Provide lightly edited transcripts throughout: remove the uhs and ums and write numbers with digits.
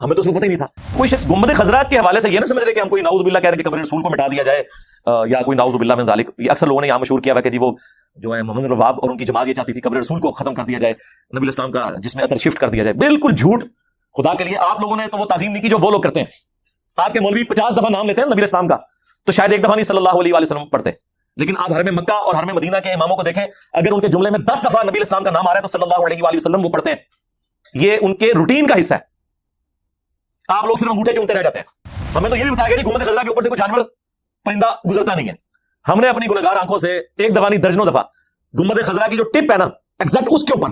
ہمیں تو اس کو پتہ ہی نہیں تھا. کوئی شخص گنبد خضرا کے حوالے سے یہ نہ سمجھ رہے کہ ہم کوئی نعوذ باللہ کہہ رہے ہیں کہ قبر رسول کو مٹا دیا جائے یا کوئی نعوذ باللہ من ذالک. یہ اکثر لوگوں نے یہاں مشہور کیا ہوا کہ جی وہ جو ہے محمد بن الوہاب اور ان کی جماعت یہ چاہتی تھی قبر رسول کو ختم کر دیا جائے, نبی اسلام کا جس میں عطر شفٹ کر دیا جائے. بالکل جھوٹ. خدا کے لیے آپ لوگوں نے تو وہ تعظیم نہیں کی جو وہ لوگ کرتے ہیں. آپ کے مولوی 50 دفعہ نام لیتے ہیں نبی اسلام کا, تو شاید ایک دفعہ نہیں صلی اللہ علیہ وآلہ وسلم پڑھتے. لیکن آپ حرم مکہ اور حرم مدینہ کے اماموں کو دیکھیں, اگر ان کے جملے میں 10 دفعہ نبی اسلام کا نام آ رہا ہے تو صلی اللہ علیہ وآلہ وسلم وہ پڑھتے ہیں. یہ ان کے روٹین کا حصہ ہے. آپ لوگ صرف انگوٹھے چومتے رہ جاتے ہیں. ہمیں تو یہ بھی بتایا گیا کہ گنبد خضرا کے اوپر سے کوئی جانور پرندہ گزرتا نہیں ہے. ہم نے اپنی گنہگار آنکھوں سے ایک دفعہ نہیں درجنوں دفعہ گنبد خضرا کی جو ٹپ ہے نا ایگزیکٹ اس کے اوپر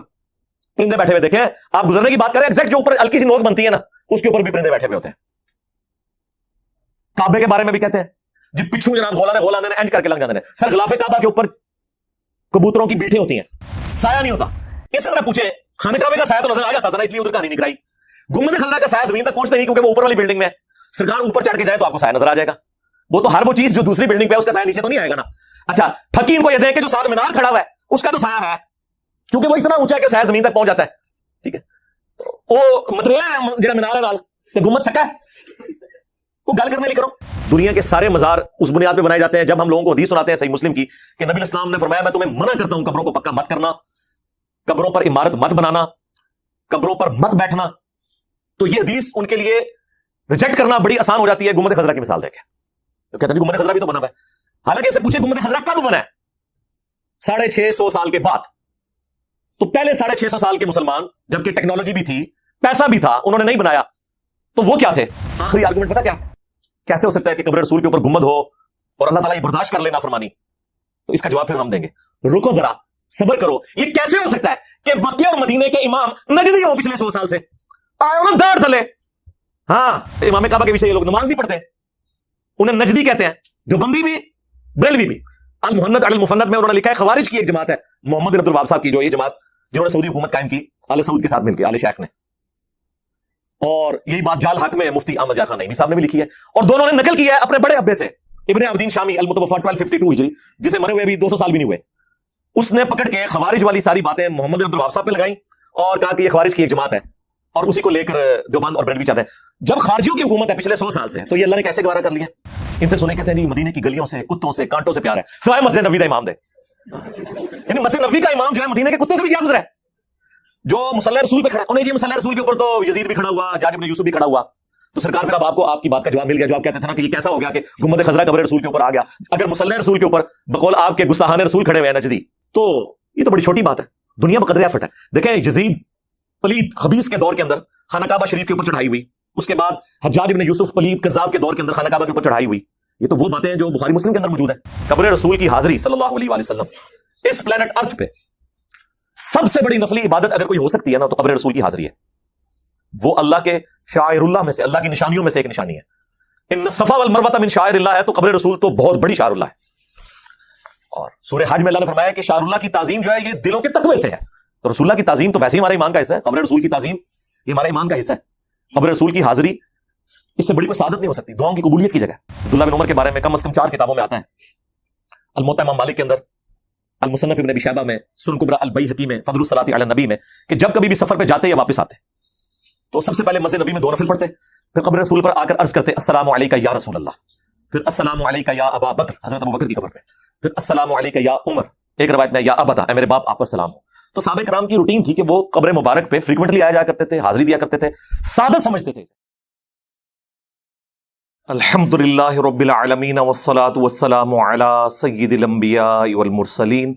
پرندے بیٹھے ہوئے دیکھے ہیں. آپ گزرنے کی بات کریں, ایگزیکٹ جو اوپر ہلکی سی نوک بنتی ہے نا اس کے اوپر بھی پرندے بیٹھے ہوئے ہوتے ہیں. کعبے کے بارے میں بھی کہتے ہیں جی پچھو جناب غولا نے اینڈ کر کے لگ جاتے ہیں. سر غلاف کعبہ کے اوپر کبوتروں کی بیٹھیں ہوتی ہیں, سایہ نہیں ہوتا. اس طرح پوچھے خانہ کعبے کا سایہ تو نظر آ جاتا تھا نا, اس لیے ادھر کہانی نہیں کرائی. گنبد خضرا کا سایہ زمین تک پہنچتا نہیں کیونکہ وہ اوپر والی بلڈنگ میں ہے. سرکار اوپر چڑھ کے جائے تو آپ کو سایہ نظر آ جائے گا. وہ تو ہر وہ چیز جو دوسری بلڈنگ پہ ہے اس کا سایہ نیچے تو نہیں آئے گا نا. اچھا فقیر کو یہ دیں کہ جو ساتھ مینار کھڑا ہوا ہے اس کا تو سایہ ہے کیونکہ وہ اتنا اونچا ہے کہ سایہ زمین تک پہنچ جاتا ہے. ٹھیک ہے, وہ متریا ہے جڑا مینار ہے نال تے گنبد سکا ہے, وہ گل کرنے لے کرو. دنیا کے سارے مزار اس بنیاد پہ بنائے جاتے ہیں. جب ہم لوگوں کو حدیث سناتے ہیں صحیح مسلم کی کہ نبی اسلام نے فرمایا میں تمہیں منع کرتا ہوں قبروں کو پکا مت کرنا, قبروں پر عمارت مت بنانا, قبروں پر مت بیٹھنا, تو یہ حدیث ان کے لیے ریجیکٹ کرنا بڑی آسان ہو جاتی ہے. گنبد خضرا کی مثال دے کے کہتے ہیں گنبد خضرا بھی تو بنا ہوا ہے. حالانکہ اسے پوچھے گنبد خضرا کب بنا ہے؟ 650 سال کے بعد. تو پہلے 650 سال کے مسلمان جبکہ ٹیکنالوجی بھی تھی, پیسہ بھی تھا, انہوں نے نہیں بنایا. تو وہ کیا تھے؟ آخری آرگومنٹ پتا کیا, کیسے ہو سکتا ہے کہ قبر رسول کے اوپر گنبد ہو اور اللہ تعالیٰ یہ برداشت کر لینا فرمانی؟ تو اس کا جواب پھر ہم دیں گے. رکو ذرا, صبر کرو. یہ کیسے ہو سکتا ہے کہ مکے اور مدینے کے امام نجدی ہوں پچھلے 100 سال سے آئے انہوں دار تلے؟ ہاں, امام کعبہ کے پیچھے یہ لوگ نماز نہیں پڑھتے, انہیں نجدی کہتے ہیں. جو بندی بھی بریلوی بھی. المحنت علی المفند میں انہوں نے لکھا ہے خوارج کی ایک جماعت ہے محمد بن عبد الوہاب صاحب کی, جو یہ جماعت جنہوں نے سعودی حکومت قائم کی آل سعود کے ساتھ مل کے, آل شیخ نے. اور یہی بات جال حق میں مفتی احمد جعفر نعیمی صاحب نے بھی لکھی ہے, اور دونوں نے نقل کیا ہے اپنے بڑے ابے سے ابن عابدین شامی المتوفی 1252 ہجری, جسے مرے ہوئے بھی 200 سال بھی نہیں ہوئے. اس نے پکڑ کے خوارج والی ساری باتیں محمد بن عبد الوہاب صاحب پہ لگائیں اور کہا کہ یہ خوارج کی ایک جماعت ہے, اور اسی کو لے کر دیوبند اور بریلوی چل رہے ہیں. جب خارجیوں کی حکومت ہے پچھلے 100 سال سے, تو یہ اللہ نے کیسے گوارا کر لیا؟ ان سے سنے کہتے ہیں نہیں مدینے کی گلیوں سے, کتوں سے, کانٹوں سے پیار ہے, سوائے مسجد نبوی کا امام دے. یعنی مسجد نبوی کا امام جو ہے مدینے کے کتے سے بھی کیا گزرا ہے, جو مصلی رسول پہ کھڑا. انہیں جی مصلی رسول کے اوپر تو یزید بھی کھڑا ہوا, حجاج بن یوسف بھی کھڑا ہوا. تو سرکار پھر اب آپ کو آپ کی بات کا جواب مل گیا, جو آپ کہتے تھے نا کہ یہ کیسا ہو گیا کہ گنبد خضرا قبر رسول کے اوپر آ گیا. اگر مصلی رسول کے اوپر بقول آپ کے گستاحان رسول کھڑے ہوئے ہیں نجدی, تو یہ تو بڑی چھوٹی بات ہے. دنیا بقدر ایفٹ ہے. دیکھیں یزید پلید خبیث کے دور کے اندر خانہ کعبہ شریف کے اوپر چڑھائی ہوئی, اس کے بعد حجاج بن یوسف پلید کذاب کے دور کے اندر خانہ کعبہ کے اوپر چڑھائی ہوئی. یہ تو وہ باتیں ہیں جو بخاری مسلم کے اندر موجود ہیں. قبر رسول کی حاضری صلی اللہ علیہ وآلہ وسلم اس پلانٹ ارتھ پہ سب سے بڑی نفلی عبادت اگر کوئی ہو سکتی ہے نا تو قبر رسول کی حاضری ہے. وہ اللہ کے شعائر اللہ میں سے, اللہ کی نشانیوں میں سے ایک نشانی ہے. ان الصفا والمروہ من شعائر اللہ ہے, تو قبر رسول تو بہت بڑی شعائر اللہ ہے. اور سورہ حج میں اللہ نے فرمایا کہ شعائر اللہ کی تعظیم جو ہے یہ دلوں کے تقوی سے ہے. تو رسول اللہ کی تعظیم تو ویسے ہی ہمارے ایمان کا حصہ ہے. قبر رسول کی تعظیم یہ ہمارے ایمان کا حصہ ہے. قبر رسول کی حاضری اس سے بڑی کوئی سعادت نہیں ہو سکتی, دعاؤں کی قبولیت کی جگہ. عبداللہ بن عمر کے بارے میں کم از کم 4 کتابوں میں آتا ہے. الموطا امام مالک کے اندر, المصنف ابن ابی شیبہ میں, سنن کبریٰ البیہقی میں, فضل الصلاۃ علی النبی میں, کہ جب کبھی بھی سفر پہ جاتے یا واپس آتے تو سب سے پہلے مسجد نبی میں 2 نفل پڑھتے, پھر قبر رسول پر آ کر عرض کرتے السلام علیکہ یا رسول اللہ, پھر السلام علیکہ یا ابا بکر, حضرت ابو بکر کی قبر پہ, پھر السلام علیکہ یا عمر, ایک روایت میں یا ابتا, اے میرے باپ آپ پر سلام ہو. تو صحابہ کرام کی روٹین تھی کہ وہ قبر مبارک پہ فریکوینٹلی آیا جایا کرتے تھے, حاضری دیا کرتے تھے, سعادت سمجھتے تھے. الحمدللہ رب العالمین والصلاة والسلام علی سید الانبیاء والمرسلین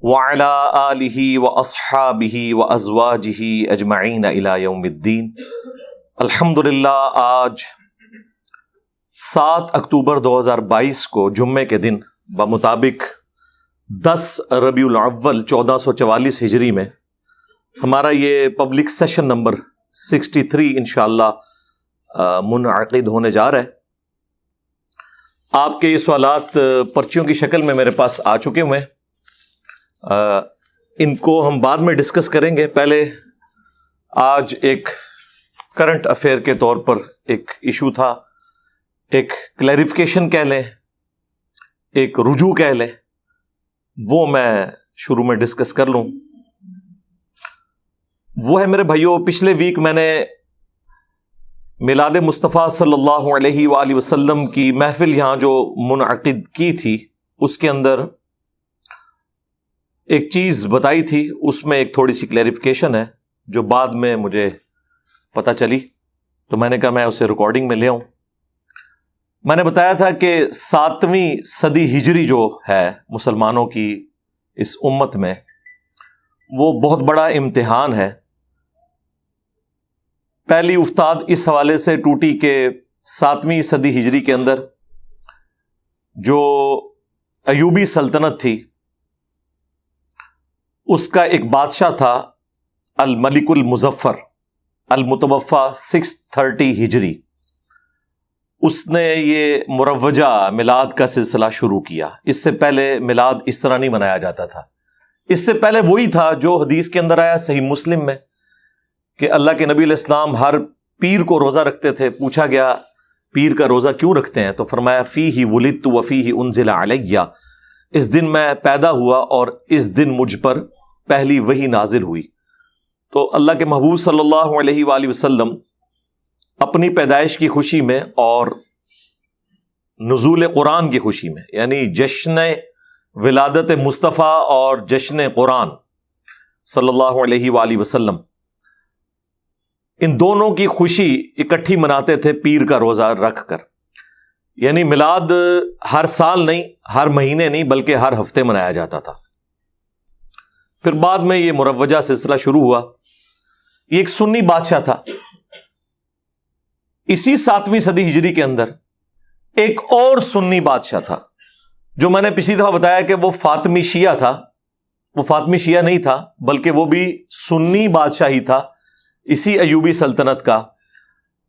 وعلی آلہ واصحابہ وازواجہ اجمعین الی یوم الدین. الحمدللہ آج 7 اکتوبر 2022 کو جمعے کے دن بمطابق 10 ربیع الاول 1444 ہجری میں ہمارا یہ پبلک سیشن نمبر 63 انشاءاللہ منعقد ہونے جا رہا ہے. آپ کے یہ سوالات پرچیوں کی شکل میں میرے پاس آ چکے ہوئے ہیں, ان کو ہم بعد میں ڈسکس کریں گے. پہلے آج ایک کرنٹ افیئر کے طور پر ایک ایشو تھا, ایک کلیریفیکیشن کہہ لیں, ایک رجوع کہہ لیں, وہ میں شروع میں ڈسکس کر لوں. وہ ہے میرے بھائیوں, پچھلے ویک میں نے میلاد مصطفیٰ صلی اللہ علیہ وآلہ وسلم کی محفل یہاں جو منعقد کی تھی اس کے اندر ایک چیز بتائی تھی، اس میں ایک تھوڑی سی کلیریفیکیشن ہے جو بعد میں مجھے پتہ چلی، تو میں نے کہا میں اسے ریکارڈنگ میں لے آؤں۔ میں نے بتایا تھا کہ 7ویں صدی ہجری جو ہے مسلمانوں کی اس امت میں، وہ بہت بڑا امتحان ہے۔ پہلی افتاد اس حوالے سے ٹوٹی کہ 7ویں صدی ہجری کے اندر جو ایوبی سلطنت تھی اس کا ایک بادشاہ تھا الملک المظفر المتوفی 630 ہجری۔ اس نے یہ مروجہ میلاد کا سلسلہ شروع کیا۔ اس سے پہلے میلاد اس طرح نہیں منایا جاتا تھا، اس سے پہلے وہی تھا جو حدیث کے اندر آیا صحیح مسلم میں کہ اللہ کے نبی علیہ السلام ہر پیر کو روزہ رکھتے تھے۔ پوچھا گیا پیر کا روزہ کیوں رکھتے ہیں؟ تو فرمایا فیہ ولدت وفیہ انزل علیہ، اس دن میں پیدا ہوا اور اس دن مجھ پر پہلی وحی نازل ہوئی۔ تو اللہ کے محبوب صلی اللہ علیہ وآلہ وسلم اپنی پیدائش کی خوشی میں اور نزول قرآن کی خوشی میں، یعنی جشن ولادت مصطفیٰ اور جشن قرآن صلی اللہ علیہ وآلہ وسلم، ان دونوں کی خوشی اکٹھی مناتے تھے پیر کا روزہ رکھ کر۔ یعنی میلاد ہر سال نہیں، ہر مہینے نہیں، بلکہ ہر ہفتے منایا جاتا تھا۔ پھر بعد میں یہ مروجہ سلسلہ شروع ہوا۔ یہ ایک سنی بادشاہ تھا۔ اسی 7ویں صدی ہجری کے اندر ایک اور سنی بادشاہ تھا جو میں نے پچھلی دفعہ بتایا کہ وہ فاطمی شیعہ تھا۔ وہ فاطمی شیعہ نہیں تھا بلکہ وہ بھی سنی بادشاہ ہی تھا اسی ایوبی سلطنت کا،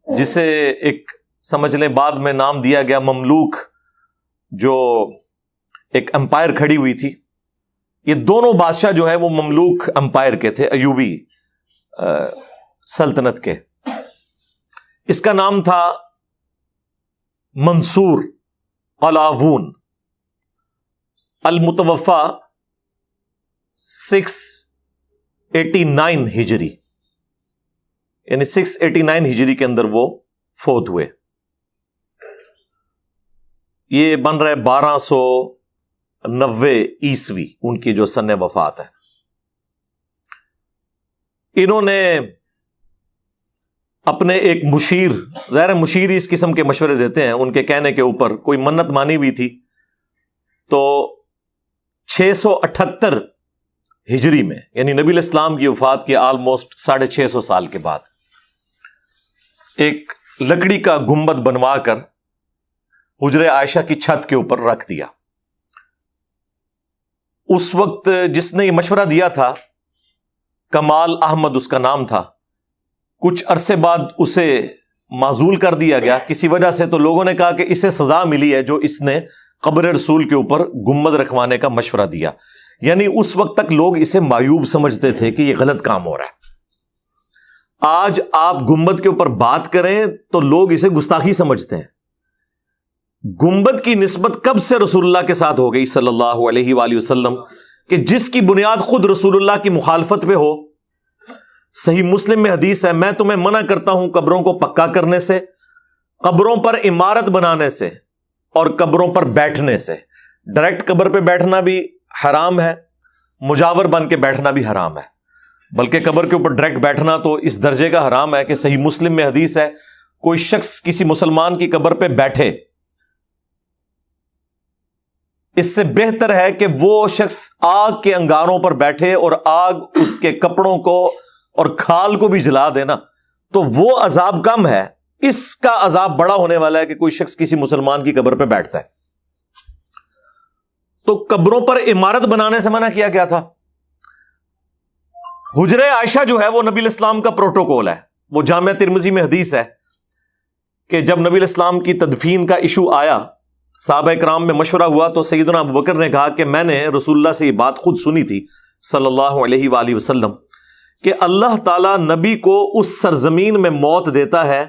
جسے ایک سمجھ لیں بعد میں نام دیا گیا مملوک، جو ایک امپائر کھڑی ہوئی تھی۔ یہ دونوں بادشاہ جو ہیں وہ مملوک امپائر کے تھے، ایوبی سلطنت کے۔ اس کا نام تھا منصور قلاوون المتوفی 689 ہجری، یعنی 689 ہجری کے اندر وہ فوت ہوئے۔ یہ بن رہا ہے 1290 عیسوی ان کی جو سن وفات ہے۔ انہوں نے اپنے ایک مشیر، ظاہر مشیر اس قسم کے مشورے دیتے ہیں، ان کے کہنے کے اوپر کوئی منت مانی ہوئی تھی، تو 678 ہجری میں، یعنی نبی علیہ السلام کی وفات کے آلموسٹ 650 سال کے بعد، ایک لکڑی کا گنبد بنوا کر حجرہ عائشہ کی چھت کے اوپر رکھ دیا۔ اس وقت جس نے یہ مشورہ دیا تھا کمال احمد اس کا نام تھا، کچھ عرصے بعد اسے معزول کر دیا گیا کسی وجہ سے، تو لوگوں نے کہا کہ اسے سزا ملی ہے جو اس نے قبر رسول کے اوپر گنبد رکھوانے کا مشورہ دیا۔ یعنی اس وقت تک لوگ اسے معیوب سمجھتے تھے کہ یہ غلط کام ہو رہا ہے۔ آج آپ گنبد کے اوپر بات کریں تو لوگ اسے گستاخی سمجھتے ہیں۔ گنبد کی نسبت کب سے رسول اللہ کے ساتھ ہو گئی صلی اللہ علیہ وآلہ وسلم، کہ جس کی بنیاد خود رسول اللہ کی مخالفت پہ ہو۔ صحیح مسلم میں حدیث ہے، میں تمہیں منع کرتا ہوں قبروں کو پکا کرنے سے، قبروں پر عمارت بنانے سے، اور قبروں پر بیٹھنے سے۔ ڈائریکٹ قبر پہ بیٹھنا بھی حرام ہے، مجاور بن کے بیٹھنا بھی حرام ہے، بلکہ قبر کے اوپر ڈائریکٹ بیٹھنا تو اس درجے کا حرام ہے کہ صحیح مسلم میں حدیث ہے کوئی شخص کسی مسلمان کی قبر پہ بیٹھے، اس سے بہتر ہے کہ وہ شخص آگ کے انگاروں پر بیٹھے اور آگ اس کے کپڑوں کو اور کھال کو بھی جلا دینا، تو وہ عذاب کم ہے۔ اس کا عذاب بڑا ہونے والا ہے کہ کوئی شخص کسی مسلمان کی قبر پہ بیٹھتا ہے۔ تو قبروں پر عمارت بنانے سے منع کیا گیا تھا۔ حجرہ عائشہ جو ہے وہ نبی علیہ السلام کا پروٹوکول ہے۔ وہ جامع ترمذی میں حدیث ہے کہ جب نبی علیہ السلام کی تدفین کا ایشو آیا، صحابہ کرام میں مشورہ ہوا، تو سیدنا ابوبکر نے کہا کہ میں نے رسول اللہ سے یہ بات خود سنی تھی صلی اللہ علیہ وآلہ وسلم کہ اللہ تعالیٰ نبی کو اس سرزمین میں موت دیتا ہے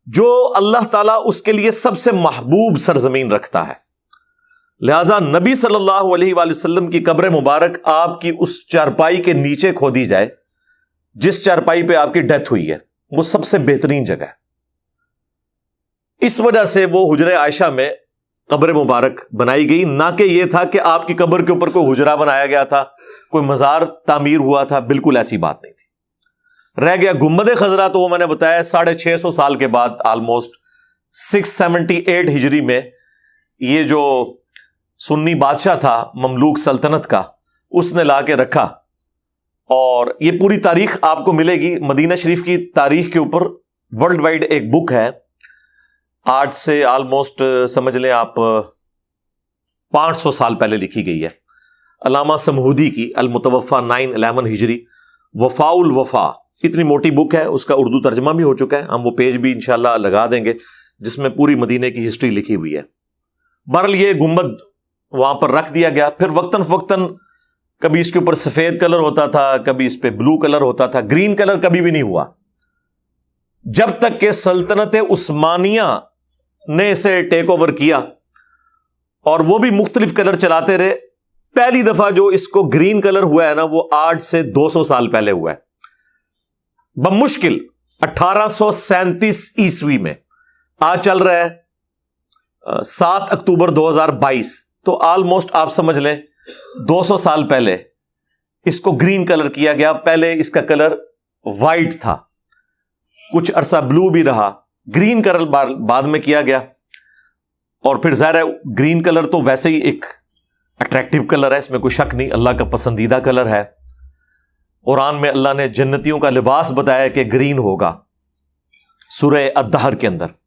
جو اللہ تعالیٰ اس کے لیے سب سے محبوب سرزمین رکھتا ہے، لہذا نبی صلی اللہ علیہ وآلہ وسلم کی قبر مبارک آپ کی اس چارپائی کے نیچے کھودی جائے جس چارپائی پہ آپ کی ڈیتھ ہوئی ہے، وہ سب سے بہترین جگہ ہے۔ اس وجہ سے وہ حجرہ عائشہ میں قبر مبارک بنائی گئی، نہ کہ یہ تھا کہ آپ کی قبر کے اوپر کوئی حجرہ بنایا گیا تھا، کوئی مزار تعمیر ہوا تھا، بالکل ایسی بات نہیں تھی۔ رہ گیا گنبد خضرا، تو وہ میں نے بتایا 650 سال کے بعد، آلموسٹ 678 ہجری میں یہ جو سنی بادشاہ تھا مملوک سلطنت کا، اس نے لا کے رکھا، اور یہ پوری تاریخ آپ کو ملے گی مدینہ شریف کی تاریخ کے اوپر۔ ورلڈ وائڈ ایک بک ہے، آج سے آلموسٹ سمجھ لیں آپ 500 سال پہلے لکھی گئی ہے، علامہ سمہودی کی، المتوفا 911 ہجری، وفاء الوفا، اتنی موٹی بک ہے، اس کا اردو ترجمہ بھی ہو چکا ہے، ہم وہ پیج بھی انشاءاللہ لگا دیں گے جس میں پوری مدینے کی ہسٹری لکھی ہوئی ہے۔ بہرحال یہ گنبد وہاں پر رکھ دیا گیا، پھر وقتاً فوقتاً کبھی اس کے اوپر سفید کلر ہوتا تھا، کبھی اس پہ بلو کلر ہوتا تھا، گرین کلر کبھی بھی نہیں ہوا، جب تک کہ سلطنت عثمانیہ نے اسے ٹیک اوور کیا، اور وہ بھی مختلف کلر چلاتے رہے۔ پہلی دفعہ جو اس کو گرین کلر ہوا ہے نا، وہ آج سے 200 سال پہلے ہوا ہے، بمشکل 1837 عیسوی میں۔ آج چل رہا ہے 7 اکتوبر 2022، تو آلموسٹ آپ سمجھ لیں 200 سال پہلے اس کو گرین کلر کیا گیا۔ پہلے اس کا کلر وائٹ تھا، کچھ عرصہ بلو بھی رہا، گرین کلر بعد میں کیا گیا۔ اور پھر ظاہر ہے گرین کلر تو ویسے ہی ایک اٹریکٹیو کلر ہے، اس میں کوئی شک نہیں، اللہ کا پسندیدہ کلر ہے۔ قرآن میں اللہ نے جنتیوں کا لباس بتایا کہ گرین ہوگا، سورہ الدہر کے اندر،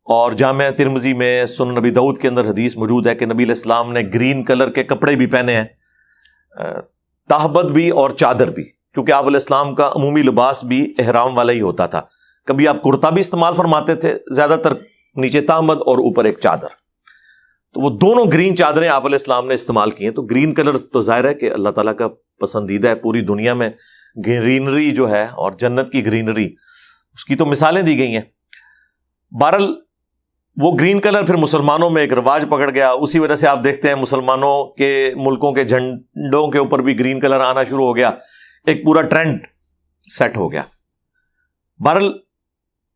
اور جامع ترمذی میں، سنن نبی داؤد کے اندر حدیث موجود ہے کہ نبی علیہ السلام نے گرین کلر کے کپڑے بھی پہنے ہیں، تہبند بھی اور چادر بھی، کیونکہ آپ علیہ السلام کا عمومی لباس بھی احرام والا ہی ہوتا تھا۔ کبھی آپ کرتا بھی استعمال فرماتے تھے، زیادہ تر نیچے تہبند اور اوپر ایک چادر، تو وہ دونوں گرین چادریں آپ علیہ السلام نے استعمال کی ہیں۔ تو گرین کلر تو ظاہر ہے کہ اللہ تعالیٰ کا پسندیدہ ہے، پوری دنیا میں گرینری جو ہے اور جنت کی گرینری، اس کی تو مثالیں دی گئی ہیں۔ بہرحال وہ گرین کلر پھر مسلمانوں میں ایک رواج پکڑ گیا، اسی وجہ سے آپ دیکھتے ہیں مسلمانوں کے ملکوں کے جھنڈوں کے اوپر بھی گرین کلر آنا شروع ہو گیا، ایک پورا ٹرینڈ سیٹ ہو گیا۔ بہرحال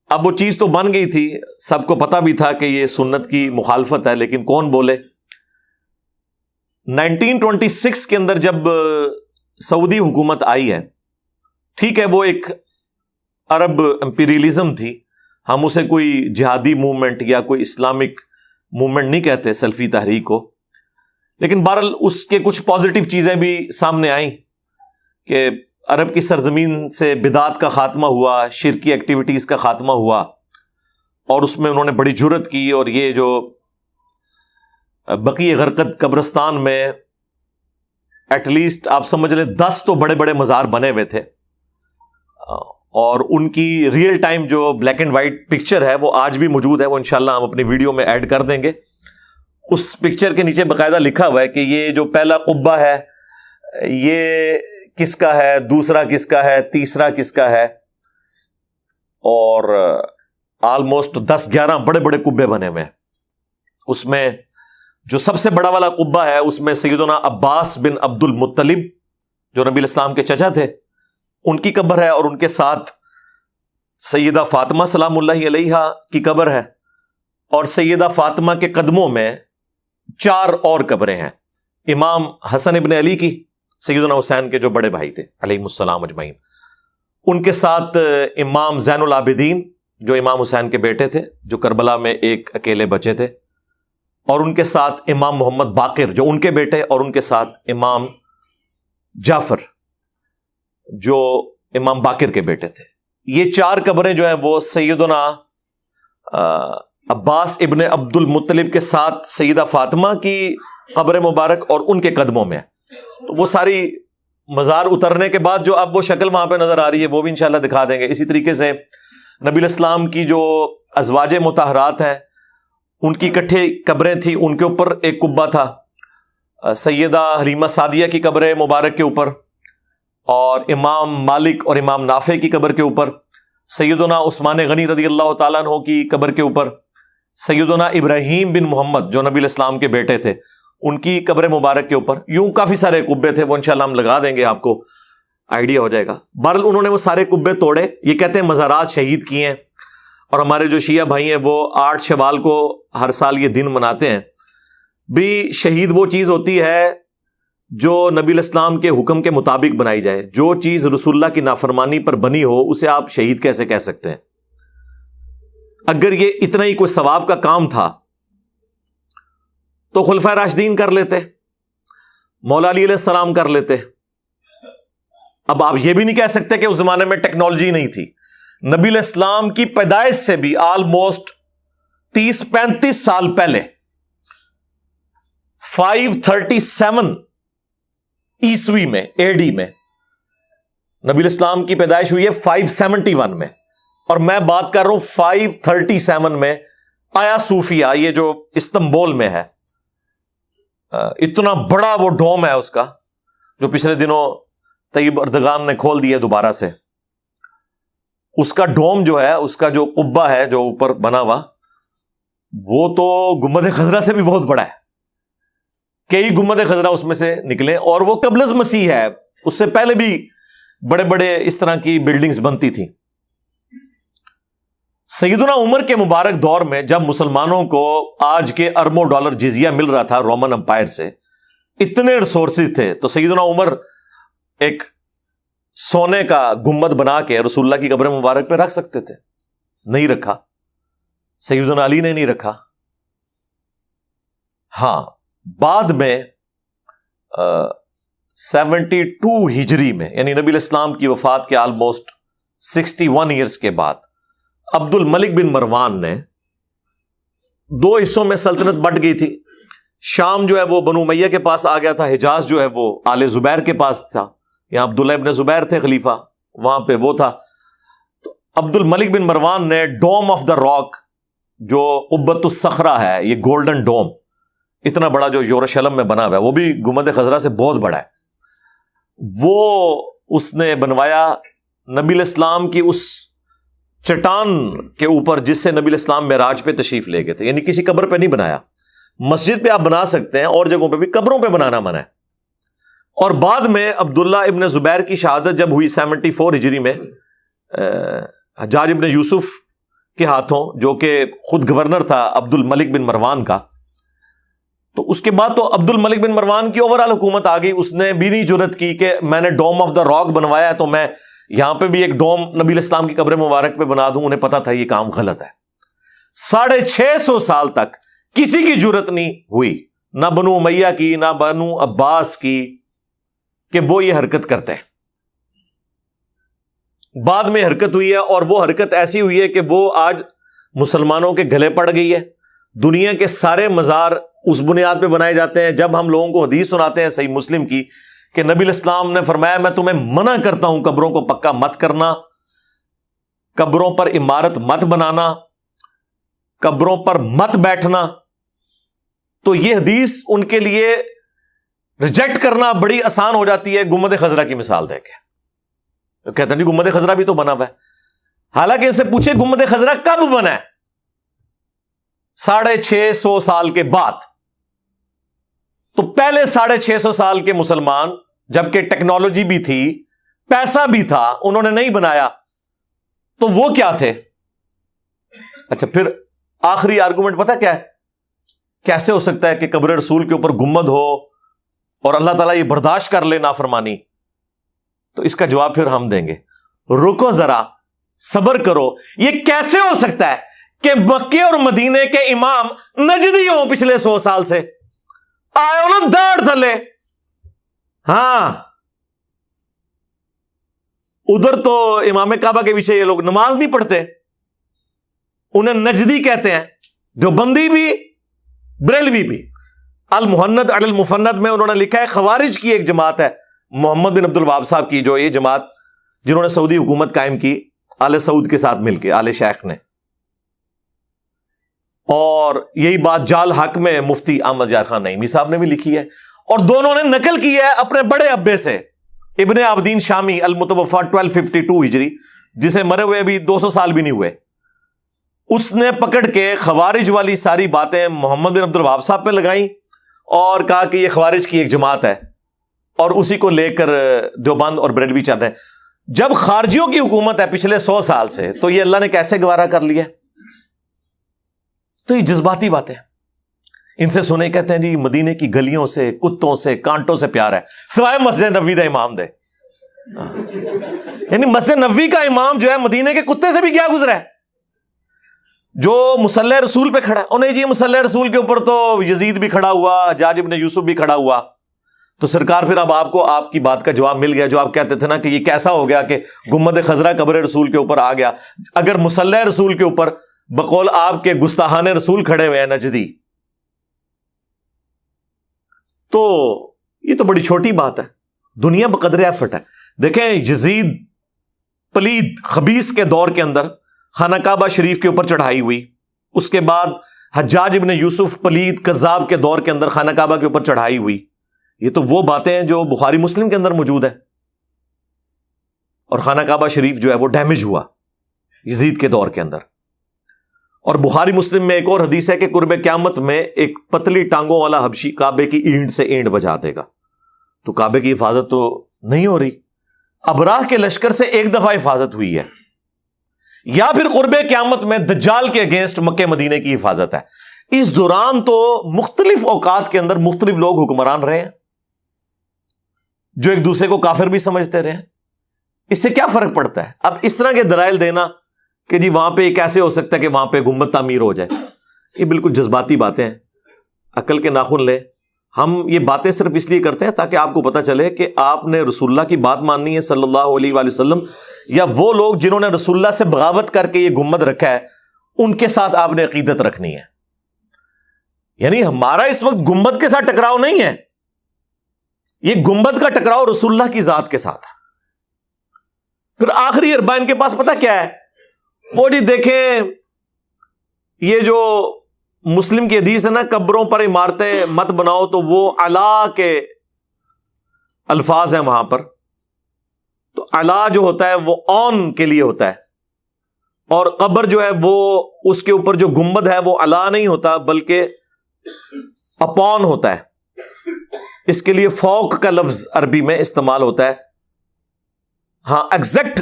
اب وہ چیز تو بن گئی تھی، سب کو پتا بھی تھا کہ یہ سنت کی مخالفت ہے، لیکن کون بولے۔ 1926 کے اندر جب سعودی حکومت آئی ہے، ٹھیک ہے وہ ایک عرب امپیریلزم تھی، ہم اسے کوئی جہادی موومنٹ یا کوئی اسلامک موومنٹ نہیں کہتے سلفی تحریک کو، لیکن بہرحال اس کے کچھ پازیٹیو چیزیں بھی سامنے آئیں کہ عرب کی سرزمین سے بدعت کا خاتمہ ہوا، شرکی ایکٹیویٹیز کا خاتمہ ہوا، اور اس میں انہوں نے بڑی جرت کی، اور یہ جو بقیع غرقد قبرستان میں ایٹ لیسٹ آپ سمجھ لیں 10 تو بڑے بڑے مزار بنے ہوئے تھے، اور ان کی ریئل ٹائم جو بلیک اینڈ وائٹ پکچر ہے وہ آج بھی موجود ہے، وہ انشاءاللہ ہم اپنی ویڈیو میں ایڈ کر دیں گے۔ اس پکچر کے نیچے باقاعدہ لکھا ہوا ہے کہ یہ جو پہلا قبہ ہے یہ کس کا ہے، دوسرا کس کا ہے، تیسرا کس کا ہے، اور آلموسٹ 10-11 بڑے بڑے قبے بنے ہوئے ہیں۔ اس میں جو سب سے بڑا والا قبہ ہے اس میں سیدنا عباس بن عبد المطلب جو نبی علیہ السلام کے چچا تھے ان کی قبر ہے، اور ان کے ساتھ سیدہ فاطمہ سلام اللہ علیہا کی قبر ہے، اور سیدہ فاطمہ کے قدموں میں 4 اور قبریں ہیں، امام حسن ابن علی کی، سیدنا حسین کے جو بڑے بھائی تھے علیہ السلام اجمعین، ان کے ساتھ امام زین العابدین جو امام حسین کے بیٹے تھے، جو کربلا میں ایک اکیلے بچے تھے، اور ان کے ساتھ امام محمد باقر جو ان کے بیٹے، اور ان کے ساتھ امام جعفر جو امام باقر کے بیٹے تھے۔ یہ 4 قبریں جو ہیں وہ سیدنا عباس ابن عبد المطلب کے ساتھ سیدہ فاطمہ کی قبر مبارک اور ان کے قدموں میں، تو وہ ساری مزار اترنے کے بعد جو اب وہ شکل وہاں پہ نظر آ رہی ہے وہ بھی انشاءاللہ دکھا دیں گے۔ اسی طریقے سے نبی علیہ السلام کی جو ازواج مطہرات ہیں ان کی اکٹھے قبریں تھیں، ان کے اوپر ایک قبہ تھا، سیدہ حلیمہ سعدیہ کی قبر مبارک کے اوپر، اور امام مالک اور امام نافع کی قبر کے اوپر، سیدنا عثمان غنی رضی اللہ تعالیٰ عنہ کی قبر کے اوپر، سیدنا ابراہیم بن محمد جو نبی علیہ السلام کے بیٹے تھے ان کی قبر مبارک کے اوپر، یوں کافی سارے قبے تھے، وہ انشاءاللہ ہم لگا دیں گے، آپ کو آئیڈیا ہو جائے گا۔ بہرحال انہوں نے وہ سارے قبے توڑے، یہ کہتے ہیں مزارات شہید کیے ہیں، اور ہمارے جو شیعہ بھائی ہیں وہ 8 شوال کو ہر سال یہ دن مناتے ہیں. بھی شہید وہ چیز ہوتی ہے جو نبی الاسلام کے حکم کے مطابق بنائی جائے. جو چیز رسول اللہ کی نافرمانی پر بنی ہو اسے آپ شہید کیسے کہہ سکتے ہیں؟ اگر یہ اتنا ہی کوئی ثواب کا کام تھا تو خلفائے راشدین کر لیتے, مولا علی علیہ السلام کر لیتے. اب آپ یہ بھی نہیں کہہ سکتے کہ اس زمانے میں ٹیکنالوجی نہیں تھی. نبی علیہ السلام کی پیدائش سے بھی آلموسٹ 30-35 سال پہلے 537 عیسوی میں AD میں نبی علیہ السلام کی پیدائش ہوئی ہے 571 میں, اور میں بات کر رہا ہوں 537 میں آیا صوفیہ, یہ جو استنبول میں ہے, اتنا بڑا وہ ڈوم ہے اس کا جو پچھلے دنوں طیب اردگان نے کھول دیا دوبارہ سے. اس کا ڈوم جو ہے, اس کا جو قبہ ہے جو اوپر بنا ہوا, وہ تو گنبد خضرا سے بھی بہت بڑا ہے. کئی گنبد خضرا اس میں سے نکلے, اور وہ قبل از مسیح ہے. اس سے پہلے بھی بڑے بڑے اس طرح کی بلڈنگز بنتی تھیں. سیدنا عمر کے مبارک دور میں جب مسلمانوں کو آج کے اربوں ڈالر جزیہ مل رہا تھا رومن امپائر سے, اتنے ریسورسز تھے, تو سیدنا عمر ایک سونے کا گنبد بنا کے رسول اللہ کی قبر مبارک پہ رکھ سکتے تھے. نہیں رکھا. سیدنا علی نے نہیں رکھا. ہاں, بعد میں 72 ہجری میں, یعنی نبی علیہ السلام کی وفات کے آلموسٹ 61 ایئرز کے بعد, عبد الملک بن مروان نے 2 حصوں میں سلطنت بٹ گئی تھی. شام جو ہے وہ بنو امیہ کے پاس آ گیا تھا, حجاز جو ہے وہ آل زبیر کے پاس تھا, یہاں عبداللہ ابن زبیر تھے خلیفہ, وہاں پہ وہ تھا. تو عبد الملک بن مروان نے ڈوم آف دا راک, جو قبۃ الصخرہ ہے, یہ گولڈن ڈوم اتنا بڑا جو یروشلم میں بنا ہوا ہے, وہ بھی گنبد خضرا سے بہت بڑا ہے, وہ اس نے بنوایا نبی علیہ السلام کی اس چٹان کے اوپر جس سے نبی علیہ السلام معراج پہ تشریف لے گئے تھے. یعنی کسی قبر پہ نہیں بنایا. مسجد پہ آپ بنا سکتے ہیں, اور جگہوں پہ بھی, قبروں پہ بنانا منع ہے. اور بعد میں عبداللہ ابن زبیر کی شہادت جب ہوئی 74 ہجری میں حجاج ابن یوسف کے ہاتھوں, جو کہ خود گورنر تھا عبد الملک بن مروان کا, تو اس کے بعد تو عبد الملک بن مروان کی اوورال حکومت آ گئی. اس نے بھی نہیں جرت کی کہ میں نے ڈوم آف دا راک بنوایا ہے تو میں یہاں پہ بھی ایک ڈوم نبی علیہ السلام کی قبر مبارک پہ بنا دوں. انہیں پتا تھا یہ کام غلط ہے. 650 سال تک کسی کی جرت نہیں ہوئی, نہ بنو امیہ کی, نہ بنو عباس کی, کہ وہ یہ حرکت کرتے ہیں. بعد میں حرکت ہوئی ہے, اور وہ حرکت ایسی ہوئی ہے کہ وہ آج مسلمانوں کے گلے پڑ گئی ہے. دنیا کے سارے مزار اس بنیاد پہ بنائے جاتے ہیں. جب ہم لوگوں کو حدیث سناتے ہیں صحیح مسلم کی کہ نبی علیہ السلام نے فرمایا میں تمہیں منع کرتا ہوں قبروں کو پکا مت کرنا, قبروں پر عمارت مت بنانا, قبروں پر مت بیٹھنا, تو یہ حدیث ان کے لیے ریجیکٹ کرنا بڑی آسان ہو جاتی ہے گنبد خضرا کی مثال دے کے. کہتے ہیں گنبد خضرا بھی تو بنا ہوا ہے. حالانکہ اسے پوچھے گنبد خضرا کب بنا ہے؟ 650 سال کے بعد. تو پہلے 650 سال کے مسلمان, جبکہ ٹیکنالوجی بھی تھی, پیسہ بھی تھا, انہوں نے نہیں بنایا, تو وہ کیا تھے؟ اچھا, پھر آخری آرگومنٹ پتہ کیا ہے؟ کیسے ہو سکتا ہے کہ قبر رسول کے اوپر گنبد ہو اور اللہ تعالیٰ یہ برداشت کر لے نافرمانی؟ تو اس کا جواب پھر ہم دیں گے. رکو ذرا, صبر کرو. یہ کیسے ہو سکتا ہے کہ مکے اور مدینے کے امام نجدی ہوں پچھلے 100 سال سے؟ آئے نا داڑھ تھلے. ہاں, ادھر تو امام کعبہ کے پیچھے یہ لوگ نماز نہیں پڑھتے, انہیں نجدی کہتے ہیں. جو بندی بھی, بریلوی بھی. المحند علی المفند میں انہوں نے لکھا ہے خوارج کی ایک جماعت ہے, محمد بن عبد الوہاب صاحب کی, جو یہ جماعت جنہوں نے سعودی حکومت قائم کی آل سعود کے ساتھ مل کے, آل شیخ نے. اور یہی بات جال حق میں مفتی احمد یار خان نعیمی صاحب نے بھی لکھی ہے, اور دونوں نے نقل کی ہے اپنے بڑے ابے سے, ابن عابدین شامی المتوفا 1252 ہجری, جسے مرے ہوئے ابھی 200 سال بھی نہیں ہوئے. اس نے پکڑ کے خوارج والی ساری باتیں محمد بن عبد الوہاب صاحب پہ لگائیں, اور کہا کہ یہ خوارج کی ایک جماعت ہے, اور اسی کو لے کر دیوبند اور بریلوی چل رہے ہیں. جب خارجیوں کی حکومت ہے پچھلے 100 سال سے، تو یہ اللہ نے کیسے گوارا کر لیا؟ تو یہ جذباتی باتیں ان سے سنے، کہتے ہیں جی مدینے کی گلیوں سے، کتوں سے، کانٹوں سے پیار ہے، سوائے مسجد نبوی دا امام دے۔ یعنی مسجد نبوی کا امام جو ہے مدینے کے کتے سے بھی کیا گزرا ہے، جو مصلی رسول پہ کھڑا ہے۔ اور نہیں جی مصلی رسول کے اوپر تو یزید بھی کھڑا ہوا، حجاج ابن یوسف بھی کھڑا ہوا۔ تو سرکار پھر اب آپ کو آپ کی بات کا جواب مل گیا، جو آپ کہتے تھے نا کہ یہ کیسا ہو گیا کہ گنبد خضرا قبر رسول کے اوپر آ گیا۔ اگر مصلی رسول کے اوپر بقول آپ کے گستاحان رسول کھڑے ہوئے ہیں نجدی، تو یہ تو بڑی چھوٹی بات ہے۔ دنیا بقدر ایفٹ ہے۔ دیکھیں یزید پلید خبیث کے دور کے اندر خانہ کعبہ شریف کے اوپر چڑھائی ہوئی، اس کے بعد حجاج ابن یوسف پلید کذاب کے دور کے اندر خانہ کعبہ کے اوپر چڑھائی ہوئی۔ یہ تو وہ باتیں ہیں جو بخاری مسلم کے اندر موجود ہے۔ اور خانہ کعبہ شریف جو ہے وہ ڈیمیج ہوا یزید کے دور کے اندر۔ اور بخاری مسلم میں ایک اور حدیث ہے کہ قرب قیامت میں ایک پتلی ٹانگوں والا حبشی کعبے کی اینٹ سے اینٹ بجا دے گا۔ تو کعبے کی حفاظت تو نہیں ہو رہی، ابراہ کے لشکر سے ایک دفعہ حفاظت ہوئی ہے، یا پھر قرب قیامت میں دجال کے اگینسٹ مکہ مدینے کی حفاظت ہے۔ اس دوران تو مختلف اوقات کے اندر مختلف لوگ حکمران رہے ہیں، جو ایک دوسرے کو کافر بھی سمجھتے رہے ہیں۔ اس سے کیا فرق پڑتا ہے؟ اب اس طرح کے دلائل دینا کہ جی وہاں پہ یہ کیسے ہو سکتا ہے کہ وہاں پہ گنبد تعمیر ہو جائے، یہ بالکل جذباتی باتیں ہیں، عقل کے ناخن لے۔ ہم یہ باتیں صرف اس لیے کرتے ہیں تاکہ آپ کو پتہ چلے کہ آپ نے رسول اللہ کی بات ماننی ہے صلی اللہ علیہ وآلہ وسلم، یا وہ لوگ جنہوں نے رسول اللہ سے بغاوت کر کے یہ گنبد رکھا ہے ان کے ساتھ آپ نے عقیدت رکھنی ہے۔ یعنی ہمارا اس وقت گنبد کے ساتھ ٹکراؤ نہیں ہے، یہ گنبد کا ٹکراؤ رسول اللہ کی ذات کے ساتھ ہے۔ پھر آخری اربع ان کے پاس پتہ کیا ہے؟ وہ جی دیکھیں یہ جو مسلم کی حدیث ہے نا، قبروں پر عمارتیں مت بناؤ، تو وہ علا کے الفاظ ہیں وہاں پر۔ تو علا جو ہوتا ہے وہ آن کے لیے ہوتا ہے، اور قبر جو ہے وہ اس کے اوپر جو گنبد ہے وہ علا نہیں ہوتا بلکہ اپون ہوتا ہے۔ اس کے لیے فوق کا لفظ عربی میں استعمال ہوتا ہے۔ ہاں ایگزیکٹ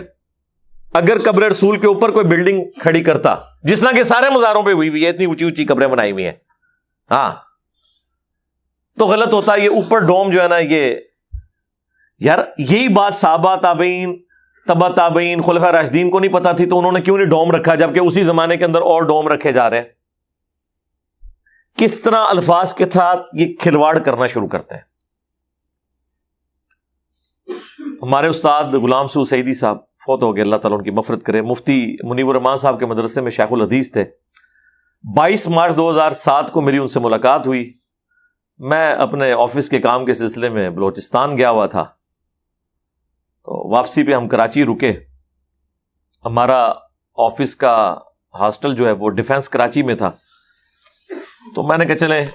اگر قبر رسول کے اوپر کوئی بلڈنگ کھڑی کرتا، جس طرح کے سارے مزاروں پہ ہوئی ہے، اتنی اونچی اونچی قبریں بنائی ہوئی ہیں، ہاں تو غلط ہوتا۔ یہ اوپر ڈوم جو ہے نا، یہ یار یہی بات صحابہ تابعین تبع تابعین خلفاء راشدین کو نہیں پتا تھی، تو انہوں نے کیوں نہیں ڈوم رکھا، جبکہ اسی زمانے کے اندر اور ڈوم رکھے جا رہے ہیں۔ کس طرح الفاظ کے ساتھ یہ کھلواڑ کرنا شروع کرتے ہیں۔ ہمارے استاد غلام سو سعیدی صاحب فوت ہو گئے، اللہ تعالیٰ ان کی مغفرت کرے، مفتی منیب الرحمان صاحب کے مدرسے میں شیخ الحدیث تھے۔ 22 مارچ 2007 کو میری ان سے ملاقات ہوئی۔ میں اپنے آفس کے کام کے سلسلے میں بلوچستان گیا ہوا تھا، تو واپسی پہ ہم کراچی رکے۔ ہمارا آفس کا ہاسٹل جو ہے وہ ڈیفینس کراچی میں تھا، تو میں نے کہا چلیں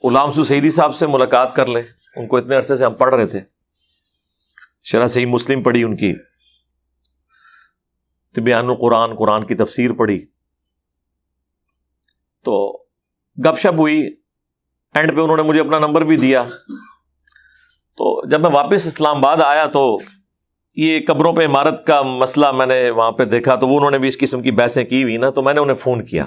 غلام سو سعیدی صاحب سے ملاقات کر لیں، ان کو اتنے عرصے سے ہم پڑھ رہے تھے، شرح صحیح مسلم پڑھی، ان کی تبیان القرآن، قرآن کی تفسیر پڑھی، تو گپ شپ ہوئی۔ اینڈ پہ انہوں نے مجھے اپنا نمبر بھی دیا۔ تو جب میں واپس اسلام آباد آیا تو یہ قبروں پہ عمارت کا مسئلہ میں نے وہاں پہ دیکھا، تو وہ انہوں نے بھی اس قسم کی بحثیں کی ہوئی نا، تو میں نے انہیں فون کیا۔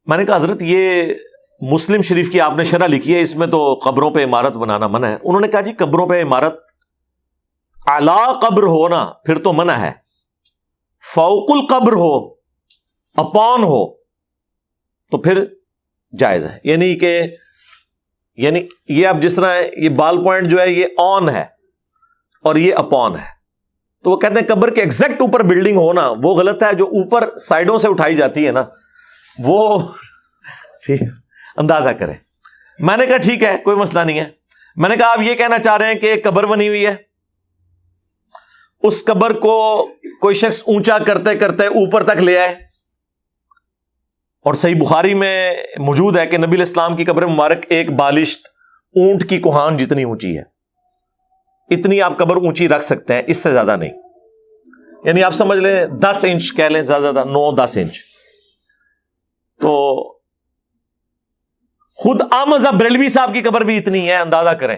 میں نے کہا حضرت یہ مسلم شریف کی آپ نے شرح لکھی ہے، اس میں تو قبروں پہ عمارت بنانا منع ہے۔ انہوں نے کہا جی قبروں پہ عمارت اعلی قبر ہو نا پھر تو منع ہے، فوق القبر ہو، اپون ہو تو پھر جائز ہے۔ یعنی یہ اب جس طرح یہ بال پوائنٹ جو ہے یہ آن ہے اور یہ اپون ہے، تو وہ کہتے ہیں قبر کے ایگزیکٹ اوپر بلڈنگ ہونا وہ غلط ہے، جو اوپر سائڈوں سے اٹھائی جاتی ہے نا وہ ٹھیک اندازہ کرے۔ میں نے کہا ٹھیک ہے کوئی مسئلہ نہیں ہے۔ میں نے کہا آپ یہ کہنا چاہ رہے ہیں کہ ایک قبر بنی ہوئی ہے، اس قبر کو کوئی شخص اونچا کرتے کرتے اوپر تک لے آئے، اور صحیح بخاری میں موجود ہے کہ نبی علیہ السلام کی قبر مبارک ایک بالشت اونٹ کی کوہان جتنی اونچی ہے، اتنی آپ قبر اونچی رکھ سکتے ہیں، اس سے زیادہ نہیں۔ یعنی آپ سمجھ لیں 10 انچ کہہ لیں، زیادہ 9-10 انچ۔ تو خود احمد بریلوی صاحب کی قبر بھی اتنی ہے، اندازہ کریں۔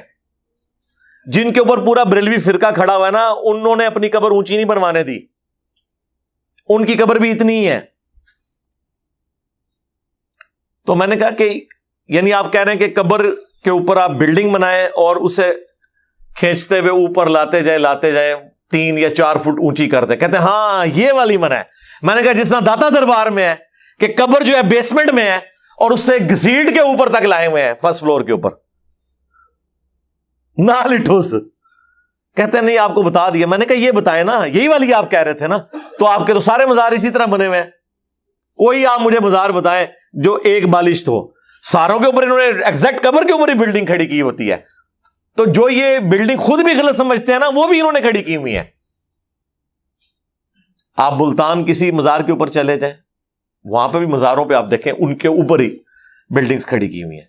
جن کے اوپر پورا بریلوی فرقہ کھڑا ہوا ہے نا, انہوں نے اپنی قبر اونچی نہیں بنوانے دی, ان کی قبر بھی اتنی ہی ہے. تو میں نے کہا کہ یعنی آپ کہہ رہے ہیں کہ قبر کے اوپر آپ بلڈنگ بنائیں اور اسے کھینچتے ہوئے اوپر لاتے جائیں 3 یا 4 فٹ اونچی کرتے. کہتے ہیں ہاں یہ والی منع ہے. میں نے کہا جس طرح داتا دربار میں ہے کہ قبر جو ہے بیسمنٹ میں ہے اور اس سے گھسیٹ کے اوپر تک لائے ہوئے ہیں فرسٹ فلور کے اوپر, نہ لٹھوس. کہتے ہیں نہیں آپ کو بتا دیا. میں نے کہا یہ بتائیں نا, یہی والی آپ کہہ رہے تھے نا, تو آپ کے تو سارے مزار اسی طرح بنے ہوئے ہیں. کوئی آپ مجھے مزار بتائیں جو ایک بالشت ہو. ساروں کے اوپر انہوں نے ایگزیکٹ قبر کے اوپر ہی بلڈنگ کھڑی کی ہوتی ہے. تو جو یہ بلڈنگ خود بھی غلط سمجھتے ہیں نا, وہ بھی انہوں نے کھڑی کی ہوئی ہے. آپ ملتان کسی مزار کے اوپر چلے جائیں, وہاں پہ بھی مزاروں پہ آپ دیکھیں ان کے اوپر ہی بلڈنگز کھڑی کی ہوئی ہیں.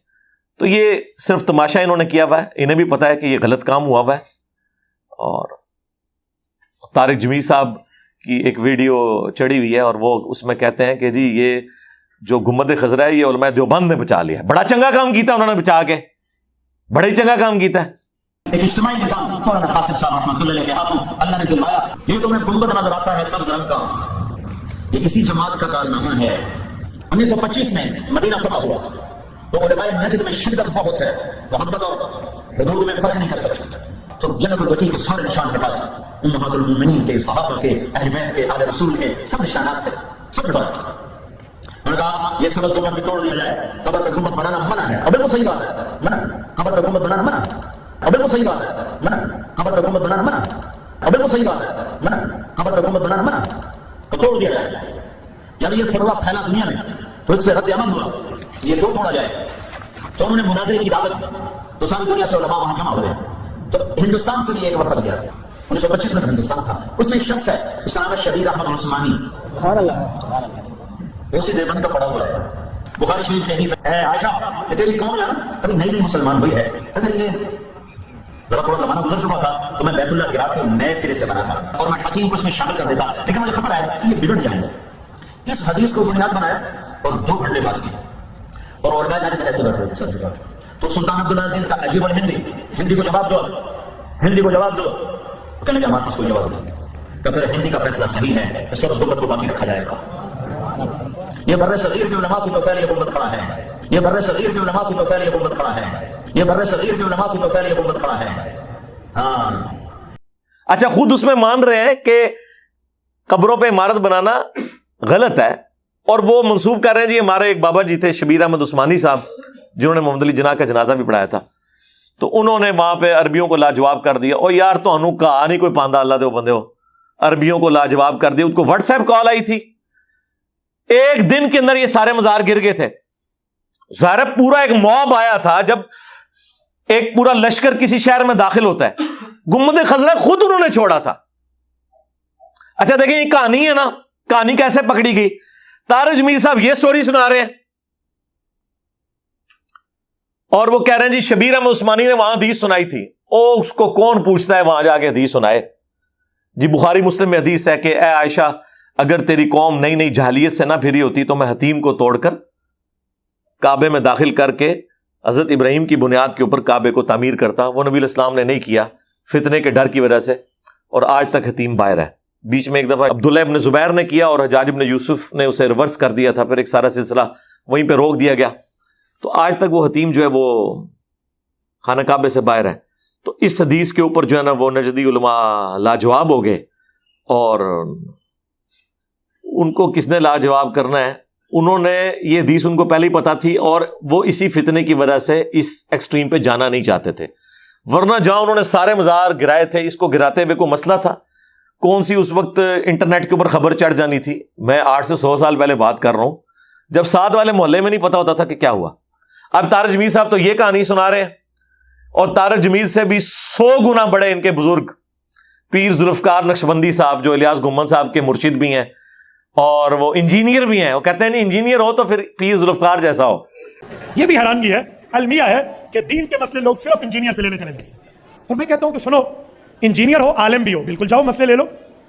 تو یہ صرف تماشا انہوں نے کیا ہوا ہے, انہیں بھی پتا ہے کہ یہ غلط کام ہوا ہوا ہے. اور طارق جمیل صاحب کی ایک ویڈیو چڑھی ہوئی ہے اور وہ اس میں کہتے ہیں کہ جی یہ جو گنبد خضرا ہے یہ علماء دیوبند نے بچا لیا. بڑا چنگا کام کیتا انہوں نے بچا کے, بڑا ہی چنگا کام کیتا ہے. ایک اجتماعی نظام مولانا قاسم صاحب رحمۃ اللہ علیہ کے ہاتھوں اللہ نے دلوایا. یہ تمہیں گنبد نظر آتا ہے سبز رنگ کا, یہ کسی جماعت کا کارنامہ ہے. 1925 میں مدینہ فتح ہوا تو علماء نجد میں شدت بہت ہے, محبت اور حدود میں فرق نہیں کر سکتے. تو جنت الوٹی کے سارے نشان ہٹا تھے, امہات المومنین کے, صحابہ کے, اہل بیت کے, آل رسول کے, سب نشانات تھے, سب ہٹا تھے. انہوں نے کہا یہ سبز کو میں توڑ دیا جائے, قبر پہ گنبد بنانا منع ہے. اب بالکل صحیح بات ہے, منع. قبر پہ گنبد بنانا منع. اب بالکل صحیح بات ہے, منع. قبر پہ گنبد بنانا منع. اب بالکل صحیح بات ہے, منع. قبر پہ گنبد بنانا منع. تو توڑ دیا جائے. جب یہ فتویٰ پھیلا دنیا میں تو اس پہ رد عمل ہوا, یہ کیوں توڑا جائے. تو انہوں نے مناظرے کی دعوت دی, تو ساری دنیا سے علماء وہاں جمع ہوئے. تو ہندوستان سے بھی ایک وفد گیا. 1925 میں ہندوستان تھا, اس میں ایک شخص ہے, اس کا نام ہے شبیر احمد عثمانی. سبحان اللہ. وہ اسی دیوبند کا پڑا ہوا ہے. بخاری شریف سے حدیث ہے, عائشہ یہ تیری قوم ہے نا ابھی نئی نئی مسلمان ہوئی ہے, اگر یہ ذرا تھوڑا زمانہ گزر چکا تھا تو میں بیت اللہ گرا کے نئے سرے سے بنا تھا اور میں حکیم کو اس میں شامل کر دیتا, لیکن مجھے خبر ہے کہ یہ بگڑ جائیں گے. اس حدیث کو بنیاد بنایا اور 2 گھنٹے بات کی اور علماء نے ایسے بیٹھ رہے. تو سلطان عبدالعزیز کا عجیب الہندی, ہندی کو جواب دو, ہندی کو جواب دو. کہنے لگا ہمارے پاس کوئی جواب نہیں. کہ پھر ہندی کا فیصلہ صحیح ہے, اس سب گنبد کو باقی رکھا جائے گا. یہ بر صغیر کے علماء کی تو پہلے گنبد کھڑا ہے, یہ بر صغیر کے علماء کی تو پہلے گنبد کھڑا ہے, یہ بر صغیر کے علماء کی تو پہلے گنبد کھڑا ہے. ہاں اچھا, خود اس میں مان رہے ہیں کہ قبروں پہ عمارت بنانا غلط ہے, اور وہ منسوب کر رہے ہیں جی ہمارے ایک بابا جی تھے شبیر احمد عثمانی صاحب, جنہوں نے محمد علی جناح کا جنازہ بھی پڑھایا تھا, تو انہوں نے وہاں پہ عربیوں کو لاجواب کر دیا. اور یار تو انہوں کہا نہیں کوئی پاندہ اللہ دے بندے ہو, عربیوں کو لاجواب کر دیا. اس کو واٹس ایپ کال آئی تھی, ایک دن کے اندر یہ سارے مزار گر گئے تھے. ظاہر پورا ایک موب آیا تھا, جب ایک پورا لشکر کسی شہر میں داخل ہوتا ہے. گنبد خضرا خود انہوں نے چھوڑا تھا. اچھا دیکھیں یہ کہانی ہے نا, کہانی کیسے پکڑی گئی. طارق جمیل صاحب یہ سٹوری سنا رہے ہیں اور وہ کہہ رہے ہیں جی شبیر احمد عثمانی نے وہاں حدیث سنائی تھی. او اس کو کون پوچھتا ہے وہاں جا کے حدیث سنائے. جی بخاری مسلم میں حدیث ہے کہ اے عائشہ اگر تیری قوم نئی نئی جہلیت سے نہ پھری ہوتی تو میں حتیم کو توڑ کر کعبے میں داخل کر کے حضرت ابراہیم کی بنیاد کے اوپر کعبے کو تعمیر کرتا. وہ نبی علیہ السلام نے نہیں کیا فتنے کے ڈر کی وجہ سے, اور آج تک حتیم باہر ہے. بیچ میں ایک دفعہ عبداللہ ابن زبیر نے کیا اور حجاج ابن یوسف نے اسے ریورس کر دیا تھا, پھر ایک سارا سلسلہ وہیں پہ روک دیا گیا. تو آج تک وہ حتیم جو ہے وہ خانہ کعبے سے باہر ہے. تو اس حدیث کے اوپر جو ہے نا وہ نجدی علماء لاجواب ہو گئے, اور ان کو کس نے لاجواب کرنا ہے, انہوں نے یہ حدیث ان کو پہلے ہی پتا تھی اور وہ اسی فتنے کی وجہ سے اس ایکسٹریم پہ جانا نہیں چاہتے تھے. ورنہ جہاں انہوں نے سارے مزار گرائے تھے, اس کو گراتے ہوئے کوئی مسئلہ تھا. کون سی اس وقت انٹرنیٹ کے اوپر خبر چڑھ جانی تھی. میں 8 سے 100 سال پہلے بات کر رہا ہوں, جب ساتھ والے محلے میں نہیں پتا ہوتا تھا کہ کیا ہوا. اب طارق جمیل صاحب تو یہ کہانی سنا رہے ہیں, اور طارق جمیل سے بھی 100 گنا بڑے ان کے بزرگ پیر ذوالفقار نقشبندی صاحب جو الیاس گمن صاحب کے مرشد بھی ہیں اور وہ انجینئر بھی ہیں. وہ کہتے ہیں نہیں انجینئر ہو تو پھر پیر ذوالفقار جیسا ہو. یہ بھی حیرانگی ہے, المیہ ہے کہ دین کے مسئلے لوگ صرف انجینئر سے لینے چلے جاتے ہیں. اور میں کہتا ہوں کہ سنو, انجینئر ہو عالم بھی ہو, بالکل جاؤ مسئلے لے لو,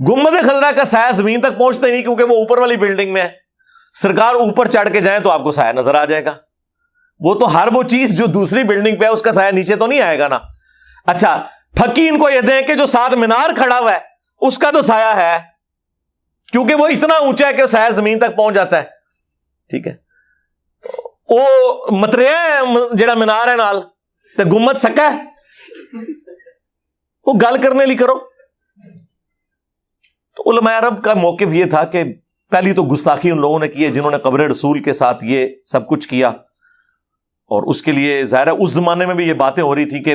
گنبد خضرا کا سایہ زمین تک پہنچتا ہی نہیں کیونکہ وہ اوپر والی بلڈنگ میں ہے. سرکار اوپر چڑھ کے جائیں تو آپ کو سایہ نظر آ جائے گا. وہ تو ہر وہ چیز جو دوسری بلڈنگ پہ ہے اس کا سایہ نیچے تو نہیں آئے گا نا. اچھا پھکی ان کو یہ دیں کہ جو ساتھ مینار کھڑا ہوا ہے اس کا تو سایہ ہے کیونکہ وہ اتنا اونچا ہے کہ سایہ زمین تک پہنچ جاتا ہے. ٹھیک ہے, وہ متریا ہے جڑا مینار ہے نال تے گنبد سکا ہے, وہ گل کرنے لی کرو. تو علماء عرب کا موقف یہ تھا کہ پہلی تو گستاخی ان لوگوں نے کی ہے جنہوں نے قبر رسول کے ساتھ یہ سب کچھ کیا, اور اس کے لیے ظاہر ہے اس زمانے میں بھی یہ باتیں ہو رہی تھی کہ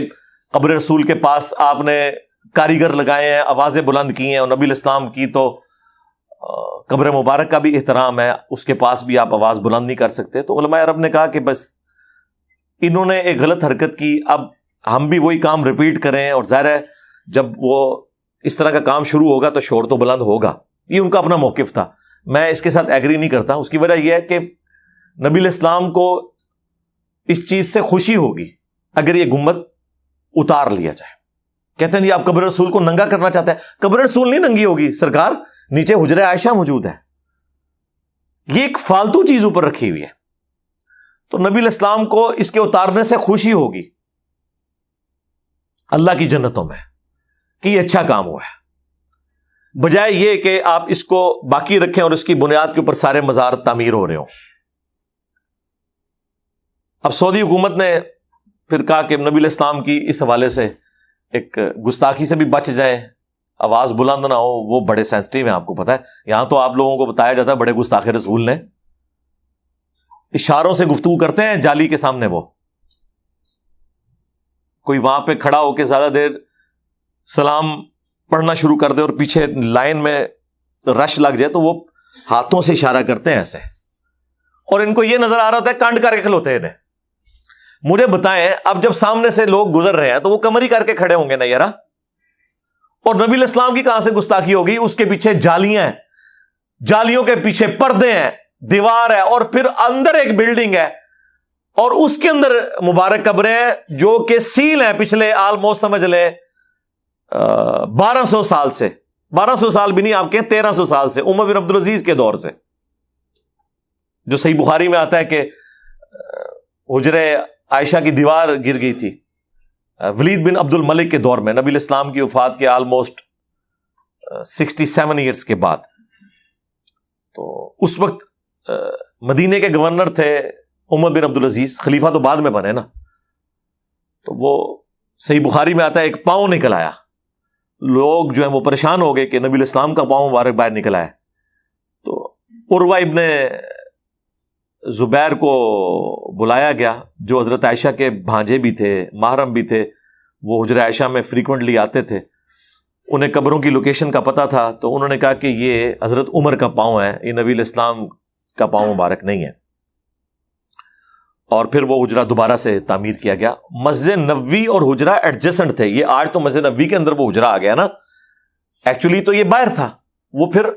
قبر رسول کے پاس آپ نے کاریگر لگائے ہیں, آوازیں بلند کی ہیں, اور نبی الاسلام کی تو قبر مبارک کا بھی احترام ہے, اس کے پاس بھی آپ آواز بلند نہیں کر سکتے. تو علماء عرب نے کہا کہ بس انہوں نے ایک غلط حرکت کی, اب ہم بھی وہی کام ریپیٹ کریں, اور ظاہر ہے جب وہ اس طرح کا کام شروع ہوگا تو شور تو بلند ہوگا. یہ ان کا اپنا موقف تھا, میں اس کے ساتھ ایگری نہیں کرتا. اس کی وجہ یہ ہے کہ نبی الاسلام کو اس چیز سے خوشی ہوگی اگر یہ گنبد اتار لیا جائے. کہتے ہیں جی آپ قبر رسول کو ننگا کرنا چاہتے ہیں, قبر رسول نہیں ننگی ہوگی سرکار, نیچے حجرہ عائشہ موجود ہے, یہ ایک فالتو چیز اوپر رکھی ہوئی ہے. تو نبی الاسلام کو اس کے اتارنے سے خوشی ہوگی اللہ کی جنتوں میں کہ یہ اچھا کام ہوا ہے, بجائے یہ کہ آپ اس کو باقی رکھیں اور اس کی بنیاد کے اوپر سارے مزار تعمیر ہو رہے ہوں. اب سعودی حکومت نے پھر کہا کہ نبی الاسلام کی اس حوالے سے ایک گستاخی سے بھی بچ جائیں, آواز بلند نہ ہو, وہ بڑے سینسٹیو ہیں آپ کو پتا ہے. یہاں تو آپ لوگوں کو بتایا جاتا ہے بڑے گستاخ رسول نے اشاروں سے گفتگو کرتے ہیں جالی کے سامنے. وہ کوئی وہاں پہ کھڑا ہو کے زیادہ دیر سلام پڑھنا شروع کر دے اور پیچھے لائن میں رش لگ جائے تو وہ ہاتھوں سے اشارہ کرتے ہیں ایسے, اور ان کو یہ نظر آ رہا ہوتا ہے کانڈ کر کے کھلوتے ہیں. مجھے بتائیں اب جب سامنے سے لوگ گزر رہے ہیں تو وہ کمر ہی کر کے کھڑے ہوں گے نا یارا, اور نبی الاسلام کی کہاں سے گستاخی ہوگی؟ اس کے پیچھے جالیاں ہیں, جالیوں کے پیچھے پردے ہیں, دیوار ہے, اور پھر اندر ایک بلڈنگ ہے, اور اس کے اندر مبارک قبریں ہیں جو کہ سیل ہیں پچھلے آلموسٹ سمجھ لیں 1200 سال سے, 1200 سال بھی نہیں آپ کے 1300 سال سے, عمر بن عبدالعزیز کے دور سے, جو صحیح بخاری میں آتا ہے کہ حجرہ عائشہ کی دیوار گر گئی تھی ولید بن عبد الملک کے دور میں, نبی الاسلام کی وفات کے آلموسٹ 67 ایئرس کے بعد. تو اس وقت مدینے کے گورنر تھے عمر بن عبدالعزیز, خلیفہ تو بعد میں بنے نا. تو وہ صحیح بخاری میں آتا ہے ایک پاؤں نکل آیا, لوگ جو ہیں وہ پریشان ہو گئے کہ نبی الاسلام کا پاؤں مبارک باہر نکل آیا. تو عروہ ابن زبیر کو بلایا گیا جو حضرت عائشہ کے بھانجے بھی تھے, محرم بھی تھے, وہ حجرہ عائشہ میں فریکوینٹلی آتے تھے, انہیں قبروں کی لوکیشن کا پتہ تھا. تو انہوں نے کہا کہ یہ حضرت عمر کا پاؤں ہے, یہ نبی الاسلام کا پاؤں مبارک نہیں ہے. اور پھر وہ حجرہ دوبارہ سے تعمیر کیا گیا. مسجد نبوی اور حجرہ ایڈجسنٹ تھے. یہ آج تو مسجد نبوی کے اندر وہ حجرہ آ گیا نا, ایکچولی تو یہ باہر تھا, وہ پھر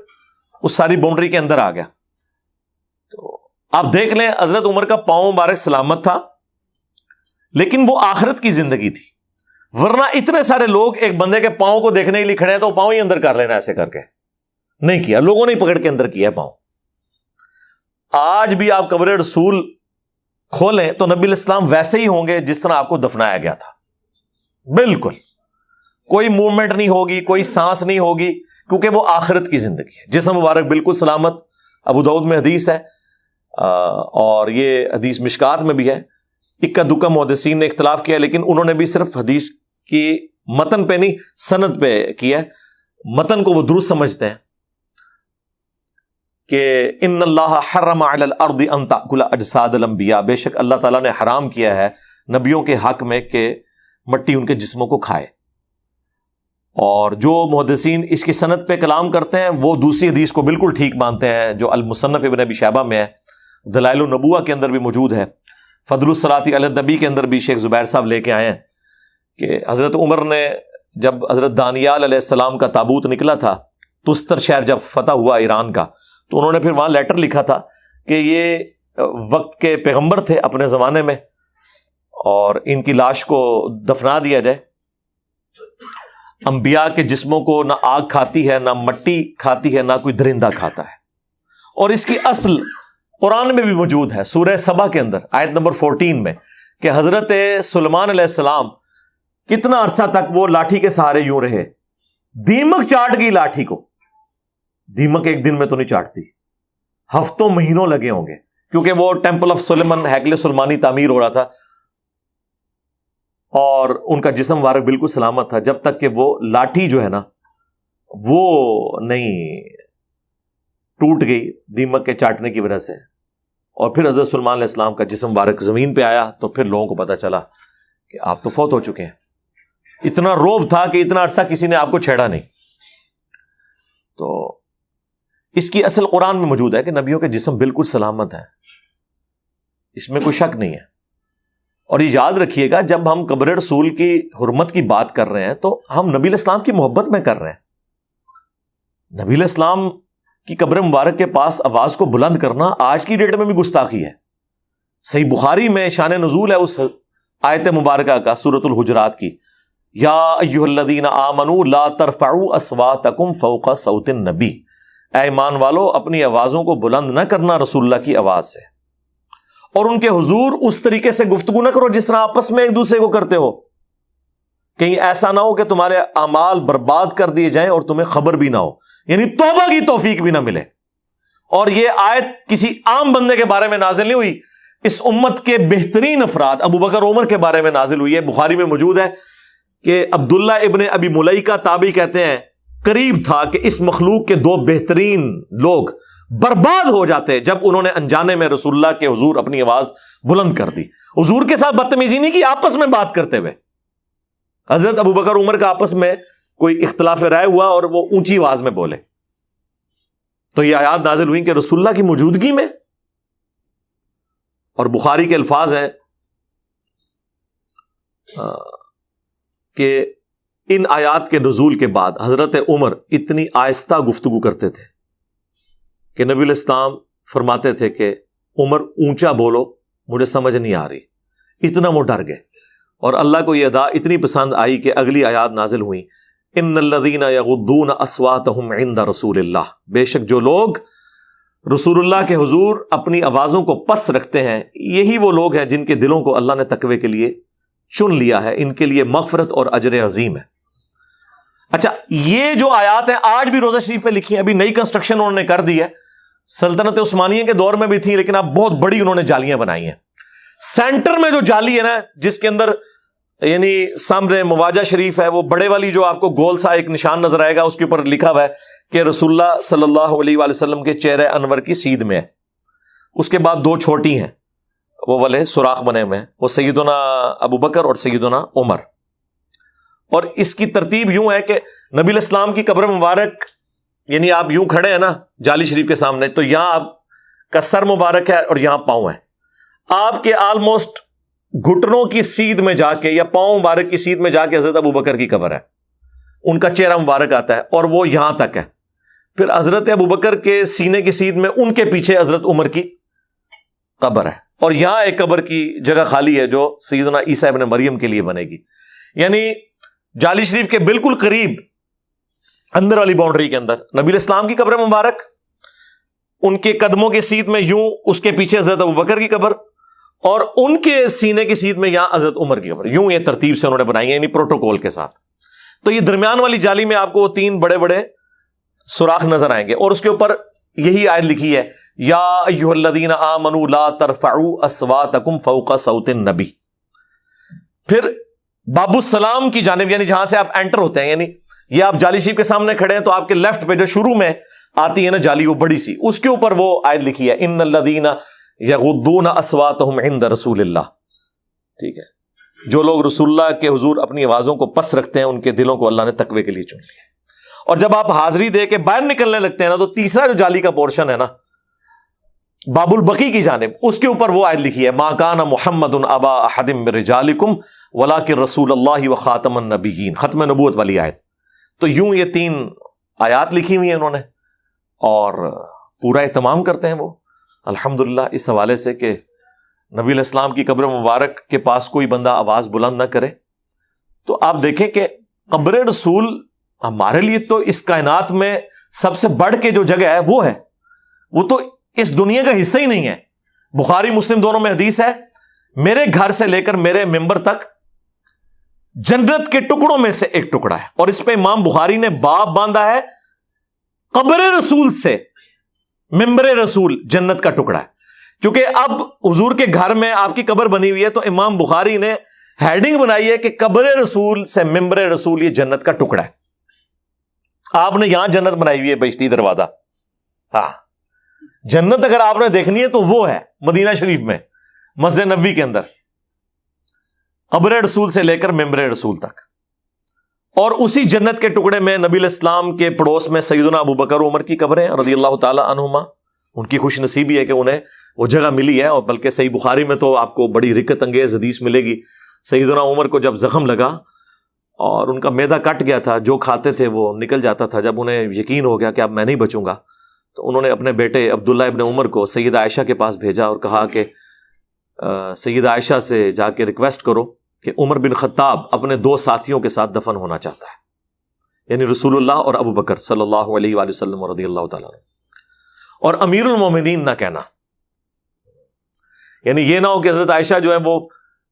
اس ساری باؤنڈری کے اندر آ گیا. تو آپ دیکھ لیں حضرت عمر کا پاؤں مبارک سلامت تھا, لیکن وہ آخرت کی زندگی تھی, ورنہ اتنے سارے لوگ ایک بندے کے پاؤں کو دیکھنے کے لیے کھڑے ہیں تو پاؤں ہی اندر کر لینا ایسے کر کے. نہیں کیا, لوگوں نے پکڑ کے اندر کیا ہے پاؤں. آج بھی آپ قبر رسول کھولیں تو نبی الاسلام ویسے ہی ہوں گے جس طرح آپ کو دفنایا گیا تھا, بالکل کوئی موومنٹ نہیں ہوگی, کوئی سانس نہیں ہوگی, کیونکہ وہ آخرت کی زندگی ہے. جسم مبارک بالکل سلامت. ابو داؤد میں حدیث ہے, اور یہ حدیث مشکات میں بھی ہے. اکا دکا محدثین نے اختلاف کیا, لیکن انہوں نے بھی صرف حدیث کی متن پہ نہیں سند پہ کیا ہے. متن کو وہ درست سمجھتے ہیں کہ ان اللہ حرم علی الارض ان تاکل اجساد الانبیاء, بے شک اللہ تعالیٰ نے حرام کیا ہے نبیوں کے حق میں کہ مٹی ان کے جسموں کو کھائے. اور جو محدثین اس کی سند پہ کلام کرتے ہیں وہ دوسری حدیث کو بالکل ٹھیک مانتے ہیں جو المصنف ابن ابی شیبہ میں ہے, دلائل النبوہ کے اندر بھی موجود ہے, فضل الصلاۃ علی النبی کے اندر بھی شیخ زبیر صاحب لے کے آئے ہیں کہ حضرت عمر نے جب حضرت دانیال علیہ السلام کا تابوت نکلا تھا تستر شہر جب فتح ہوا ایران کا, تو انہوں نے پھر وہاں لیٹر لکھا تھا کہ یہ وقت کے پیغمبر تھے اپنے زمانے میں, اور ان کی لاش کو دفنا دیا جائے. انبیاء کے جسموں کو نہ آگ کھاتی ہے، نہ مٹی کھاتی ہے، نہ کوئی درندہ کھاتا ہے. اور اس کی اصل قرآن میں بھی موجود ہے، سورہ سبا کے اندر آیت نمبر 14 میں، کہ حضرت سلیمان علیہ السلام کتنا عرصہ تک وہ لاٹھی کے سہارے یوں رہے. دیمک چاٹ گئی لاٹھی کو. دیمک ایک دن میں تو نہیں چاٹتی، ہفتوں مہینوں لگے ہوں گے، کیونکہ وہ ٹیمپل آف سلیمان، ہیکل سلیمانی تعمیر ہو رہا تھا، اور ان کا جسم مبارک بالکل سلامت تھا، جب تک کہ وہ لاٹھی جو ہے نا وہ نہیں ٹوٹ گئی دیمک کے چاٹنے کی وجہ سے. اور پھر حضرت سلیمان علیہ السلام کا جسم مبارک زمین پہ آیا تو پھر لوگوں کو پتا چلا کہ آپ تو فوت ہو چکے ہیں. اتنا روب تھا کہ اتنا عرصہ کسی نے آپ کو چھیڑا نہیں. تو اس کی اصل قرآن میں موجود ہے کہ نبیوں کے جسم بالکل سلامت ہیں، اس میں کوئی شک نہیں ہے. اور یہ یاد رکھیے گا، جب ہم قبر رسول کی حرمت کی بات کر رہے ہیں تو ہم نبی علیہ السلام کی محبت میں کر رہے ہیں. نبی علیہ السلام کی قبر مبارک کے پاس آواز کو بلند کرنا آج کی ڈیٹ میں بھی گستاخی ہے. صحیح بخاری میں شان نزول ہے اس آیت مبارکہ کا، سورۃ الحجرات کی، یا ایھا الذین آمنوا لا ترفعوا اصواتکم فوق صوت النبی. اے ایمان والو، اپنی آوازوں کو بلند نہ کرنا رسول اللہ کی آواز سے، اور ان کے حضور اس طریقے سے گفتگو نہ کرو جس طرح آپس میں ایک دوسرے کو کرتے ہو. کہیں ایسا نہ ہو کہ تمہارے اعمال برباد کر دیے جائیں اور تمہیں خبر بھی نہ ہو، یعنی توبہ کی توفیق بھی نہ ملے. اور یہ آیت کسی عام بندے کے بارے میں نازل نہیں ہوئی، اس امت کے بہترین افراد ابو بکر عمر کے بارے میں نازل ہوئی ہے. بخاری میں موجود ہے کہ عبداللہ ابن ابی ملیکہ تابعی کہتے ہیں قریب تھا کہ اس مخلوق کے دو بہترین لوگ برباد ہو جاتے جب انہوں نے انجانے میں رسول اللہ کے حضور اپنی آواز بلند کر دی. حضور کے ساتھ بدتمیزی نہیں کی، آپس میں بات کرتے ہوئے. حضرت ابو بکر عمر کا آپس میں کوئی اختلاف رائے ہوا اور وہ اونچی آواز میں بولے تو یہ آیات نازل ہوئی کہ رسول اللہ کی موجودگی میں. اور بخاری کے الفاظ ہیں کہ ان آیات کے نزول کے بعد حضرت عمر اتنی آہستہ گفتگو کرتے تھے کہ نبی علیہ السلام فرماتے تھے کہ عمر اونچا بولو، مجھے سمجھ نہیں آ رہی. اتنا وہ ڈر گئے. اور اللہ کو یہ ادا اتنی پسند آئی کہ اگلی آیات نازل ہوئیں، ان الذین یغضون اصواتهم عند رسول اللہ. بے شک جو لوگ رسول اللہ کے حضور اپنی آوازوں کو پس رکھتے ہیں، یہی وہ لوگ ہیں جن کے دلوں کو اللہ نے تقوی کے لیے چن لیا ہے. ان کے لیے مغفرت اور اجر عظیم ہے. اچھا، یہ جو آیات ہیں آج بھی روضہ شریف پہ لکھی ہیں. ابھی نئی کنسٹرکشن انہوں نے کر دی ہے، سلطنت عثمانیہ کے دور میں بھی تھی لیکن اب بہت بڑی انہوں نے جالیاں بنائی ہیں. سینٹر میں جو جالی ہے نا، جس کے اندر یعنی سامنے مواجہ شریف ہے، وہ بڑے والی جو آپ کو گول سا ایک نشان نظر آئے گا، اس کے اوپر لکھا ہوا ہے کہ رسول اللہ صلی اللہ علیہ وآلہ وسلم کے چہرے انور کی سید میں ہے. اس کے بعد دو چھوٹی ہیں، وہ والے سوراخ بنے ہوئے ہیں، وہ سیدنا ابو بکر اور سیدنا عمر. اور اس کی ترتیب یوں ہے کہ نبی علیہ السلام کی قبر مبارک، یعنی آپ یوں کھڑے ہیں نا جالی شریف کے سامنے، تو یہاں آپ کا سر مبارک ہے اور یہاں پاؤں ہے. آپ کے آلموسٹ گھٹنوں کی سیدھ میں جا کے یا پاؤں مبارک کی سیدھ میں جا کے حضرت ابو بکر کی قبر ہے. ان کا چہرہ مبارک آتا ہے اور وہ یہاں تک ہے. پھر حضرت ابو بکر کے سینے کی سیدھ میں ان کے پیچھے حضرت عمر کی قبر ہے، اور یہاں ایک قبر کی جگہ خالی ہے جو سیدنا عیسیٰ ابن مریم کے لیے بنے گی. یعنی جالی شریف کے بالکل قریب اندر والی باؤنڈری کے اندر نبی علیہ السلام کی قبر مبارک، ان کے قدموں کے سیدھ میں یوں اس کے پیچھے حضرت ابو بکر کی قبر، اور ان کے سینے کی سیدھ میں یہاں حضرت عمر کی قبر. یوں یہ ترتیب سے انہوں نے بنائی ہے، یعنی پروٹوکول کے ساتھ. تو یہ درمیان والی جالی میں آپ کو وہ تین بڑے بڑے سوراخ نظر آئیں گے، اور اس کے اوپر یہی آیت لکھی ہے، یا ایھا الذین آمنوا لا ترفعوا اصواتکم فوق صوت النبی. پھر باب السلام کی جانب، یعنی جہاں سے آپ انٹر ہوتے ہیں، یعنی یہ آپ جالی شریف کے سامنے کھڑے ہیں تو آپ کے لیفٹ پہ جو شروع میں آتی ہے نا جالی، وہ بڑی سی، اس کے اوپر وہ آیت لکھی ہے، ان الذین یغضون اصواتهم عند رسول اللہ. ٹھیک ہے، جو لوگ رسول اللہ کے حضور اپنی آوازوں کو پس رکھتے ہیں ان کے دلوں کو اللہ نے تقوی کے لیے چن لیا. اور جب آپ حاضری دے کے باہر نکلنے لگتے ہیں نا، تو تیسرا جو جالی کا پورشن ہے نا باب البقی کی جانب، اس کے اوپر وہ آیت لکھی ہے، ما کان محمد ابا احد من رجالکم ولکن رسول اللہ وخاتم النبیین. ختم نبوت والی آیت. تو یوں یہ تین آیات لکھی ہوئی ہیں انہوں نے، اور پورا اہتمام کرتے ہیں وہ الحمدللہ اس حوالے سے کہ نبی علیہ السلام کی قبر مبارک کے پاس کوئی بندہ آواز بلند نہ کرے. تو آپ دیکھیں کہ قبر رسول ہمارے لیے تو اس کائنات میں سب سے بڑھ کے جو جگہ ہے وہ تو اس دنیا کا حصہ ہی نہیں ہے. بخاری مسلم دونوں میں حدیث ہے, میرے گھر سے لے کر میرے ممبر تک جنت کے ٹکڑوں میں سے ایک ٹکڑا ہے. اور اس پہ امام بخاری نے باب باندھا ہے قبر رسول سے ممبر رسول جنت کا ٹکڑا ہے. کیونکہ اب حضور کے گھر میں آپ کی قبر بنی ہوئی ہے تو امام بخاری نے ہیڈنگ بنائی ہے کہ قبر رسول سے ممبر رسول یہ جنت کا ٹکڑا ہے. آپ نے یہاں جنت بنائی ہوئی ہے بہشتی دروازہ. ہاں, جنت اگر آپ نے دیکھنی ہے تو وہ ہے مدینہ شریف میں مسجد نبوی کے اندر, قبر رسول سے لے کر ممبر رسول تک. اور اسی جنت کے ٹکڑے میں نبی علیہ السلام کے پڑوس میں سیدنا ابو بکر عمر کی قبریں رضی اللہ تعالی عنہما. ان کی خوش نصیبی ہے کہ انہیں وہ جگہ ملی ہے. اور بلکہ صحیح بخاری میں تو آپ کو بڑی رکت انگیز حدیث ملے گی. سیدنا عمر کو جب زخم لگا اور ان کا معدہ کٹ گیا تھا, جو کھاتے تھے وہ نکل جاتا تھا, جب انہیں یقین ہو گیا کہ اب میں نہیں بچوں گا تو انہوں نے اپنے بیٹے عبداللہ ابن عمر کو سیدہ عائشہ کے پاس بھیجا اور کہا کہ سیدہ عائشہ سے جا کے ریکویسٹ کرو کہ عمر بن خطاب اپنے 2 ساتھیوں کے ساتھ دفن ہونا چاہتا ہے, یعنی رسول اللہ اور ابو بکر صلی اللہ علیہ وآلہ وسلم رضی اللہ تعالیٰ عنہ. اور امیر المومنین نہ کہنا, یعنی یہ نہ ہو کہ حضرت عائشہ جو ہے وہ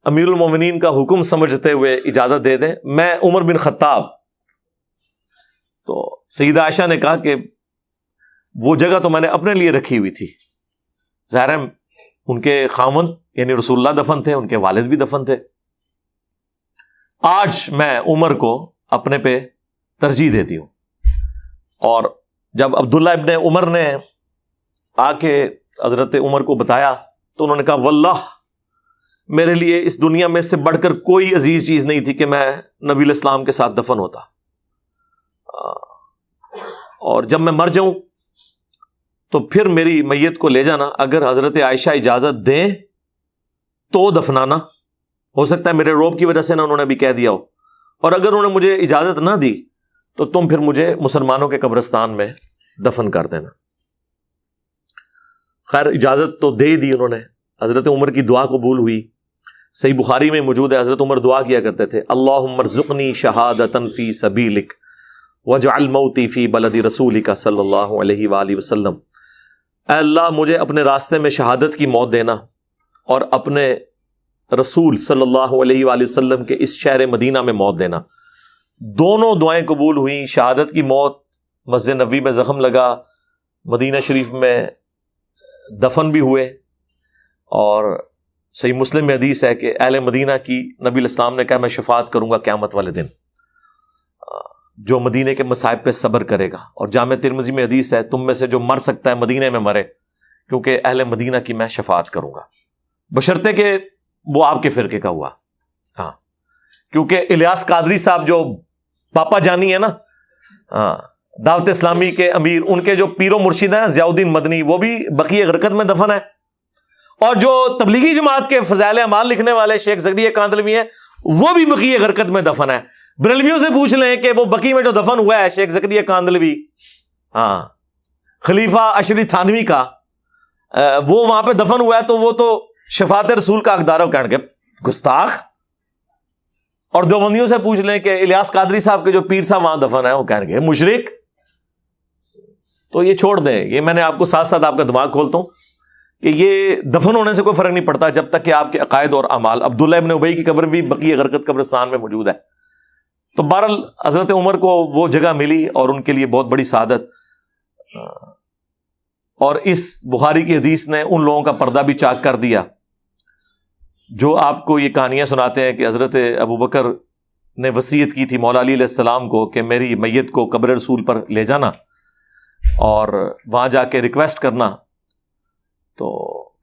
امیر المومنین کا حکم سمجھتے ہوئے اجازت دے دیں, میں عمر بن خطاب. تو سیدہ عائشہ نے کہا کہ وہ جگہ تو میں نے اپنے لیے رکھی ہوئی تھی, ظاہر ہے ان کے خاوند یعنی رسول اللہ دفن تھے, ان کے والد بھی دفن تھے, آج میں عمر کو اپنے پہ ترجیح دیتی ہوں. اور جب عبداللہ ابن عمر نے آ کے حضرت عمر کو بتایا تو انہوں نے کہا واللہ میرے لیے اس دنیا میں سے بڑھ کر کوئی عزیز چیز نہیں تھی کہ میں نبی علیہ السلام کے ساتھ دفن ہوتا, اور جب میں مر جاؤں تو پھر میری میت کو لے جانا, اگر حضرت عائشہ اجازت دیں تو دفنانا. ہو سکتا ہے میرے روب کی وجہ سے نہ انہوں نے بھی کہہ دیا ہو, اور اگر انہوں نے مجھے اجازت نہ دی تو تم پھر مجھے مسلمانوں کے قبرستان میں دفن کر دینا. خیر اجازت تو دے دی انہوں نے. حضرت عمر کی دعا قبول ہوئی. صحیح بخاری میں موجود ہے حضرت عمر دعا کیا کرتے تھے, اللہم ارزقنی شہادۃ فی سبیلک واجعل موتی فی بلد رسولک صلی اللہ علیہ وآلہ وسلم. اے اللہ مجھے اپنے راستے میں شہادت کی موت دینا اور اپنے رسول صلی اللہ علیہ وآلہ وسلم کے اس شہر مدینہ میں موت دینا. دونوں دعائیں قبول ہوئیں. شہادت کی موت, مسجد نبوی میں زخم لگا, مدینہ شریف میں دفن بھی ہوئے. اور صحیح مسلم میں حدیث ہے کہ اہل مدینہ کی نبی علیہ السلام نے کہا میں شفاعت کروں گا قیامت والے دن جو مدینے کے مصائب پہ صبر کرے گا. اور جامع ترمذی میں حدیث ہے تم میں سے جو مر سکتا ہے مدینے میں مرے, کیونکہ اہل مدینہ کی میں شفاعت کروں گا, بشرطے کہ وہ آپ کے فرقے کا ہوا. ہاں, کیونکہ الیاس قادری صاحب جو پاپا جانی ہے نا, دعوت اسلامی کے امیر, ان کے جو پیر و مرشد ہیں ضیاء الدین مدنی, وہ بھی بقیع غرقت میں دفن ہے. اور جو تبلیغی جماعت کے فضائل اعمال لکھنے والے شیخ زکریا کاندلوی ہیں وہ بھی بقیع غرقت میں دفن ہے. بریلویوں سے پوچھ لیں کہ وہ بقیع میں جو دفن ہوا ہے شیخ زکریا کاندلوی, ہاں خلیفہ اشری تھانوی کا, وہ وہاں پہ دفن ہوا ہے تو وہ تو شفاعت رسول کا حقدار ہے, کہنے کے گستاخ. اور دیوبندیوں سے پوچھ لیں کہ الیاس قادری صاحب کے جو پیر صاحب وہاں دفن ہے وہ کہنے کے مشرک. تو یہ چھوڑ دیں, یہ میں نے آپ کو ساتھ ساتھ آپ کا دماغ کھولتا ہوں کہ یہ دفن ہونے سے کوئی فرق نہیں پڑتا جب تک کہ آپ کے عقائد اور اعمال. عبداللہ ابن ابی کی قبر بھی بقیع غرقت قبرستان میں موجود ہے. تو بہرحال حضرت عمر کو وہ جگہ ملی اور ان کے لیے بہت بڑی سعادت. اور اس بخاری کی حدیث نے ان لوگوں کا پردہ بھی چاک کر دیا جو آپ کو یہ کہانیاں سناتے ہیں کہ حضرت ابو بکر نے وصیت کی تھی مولا علی علیہ السلام کو کہ میری میت کو قبر رسول پر لے جانا اور وہاں جا کے ریکویسٹ کرنا. تو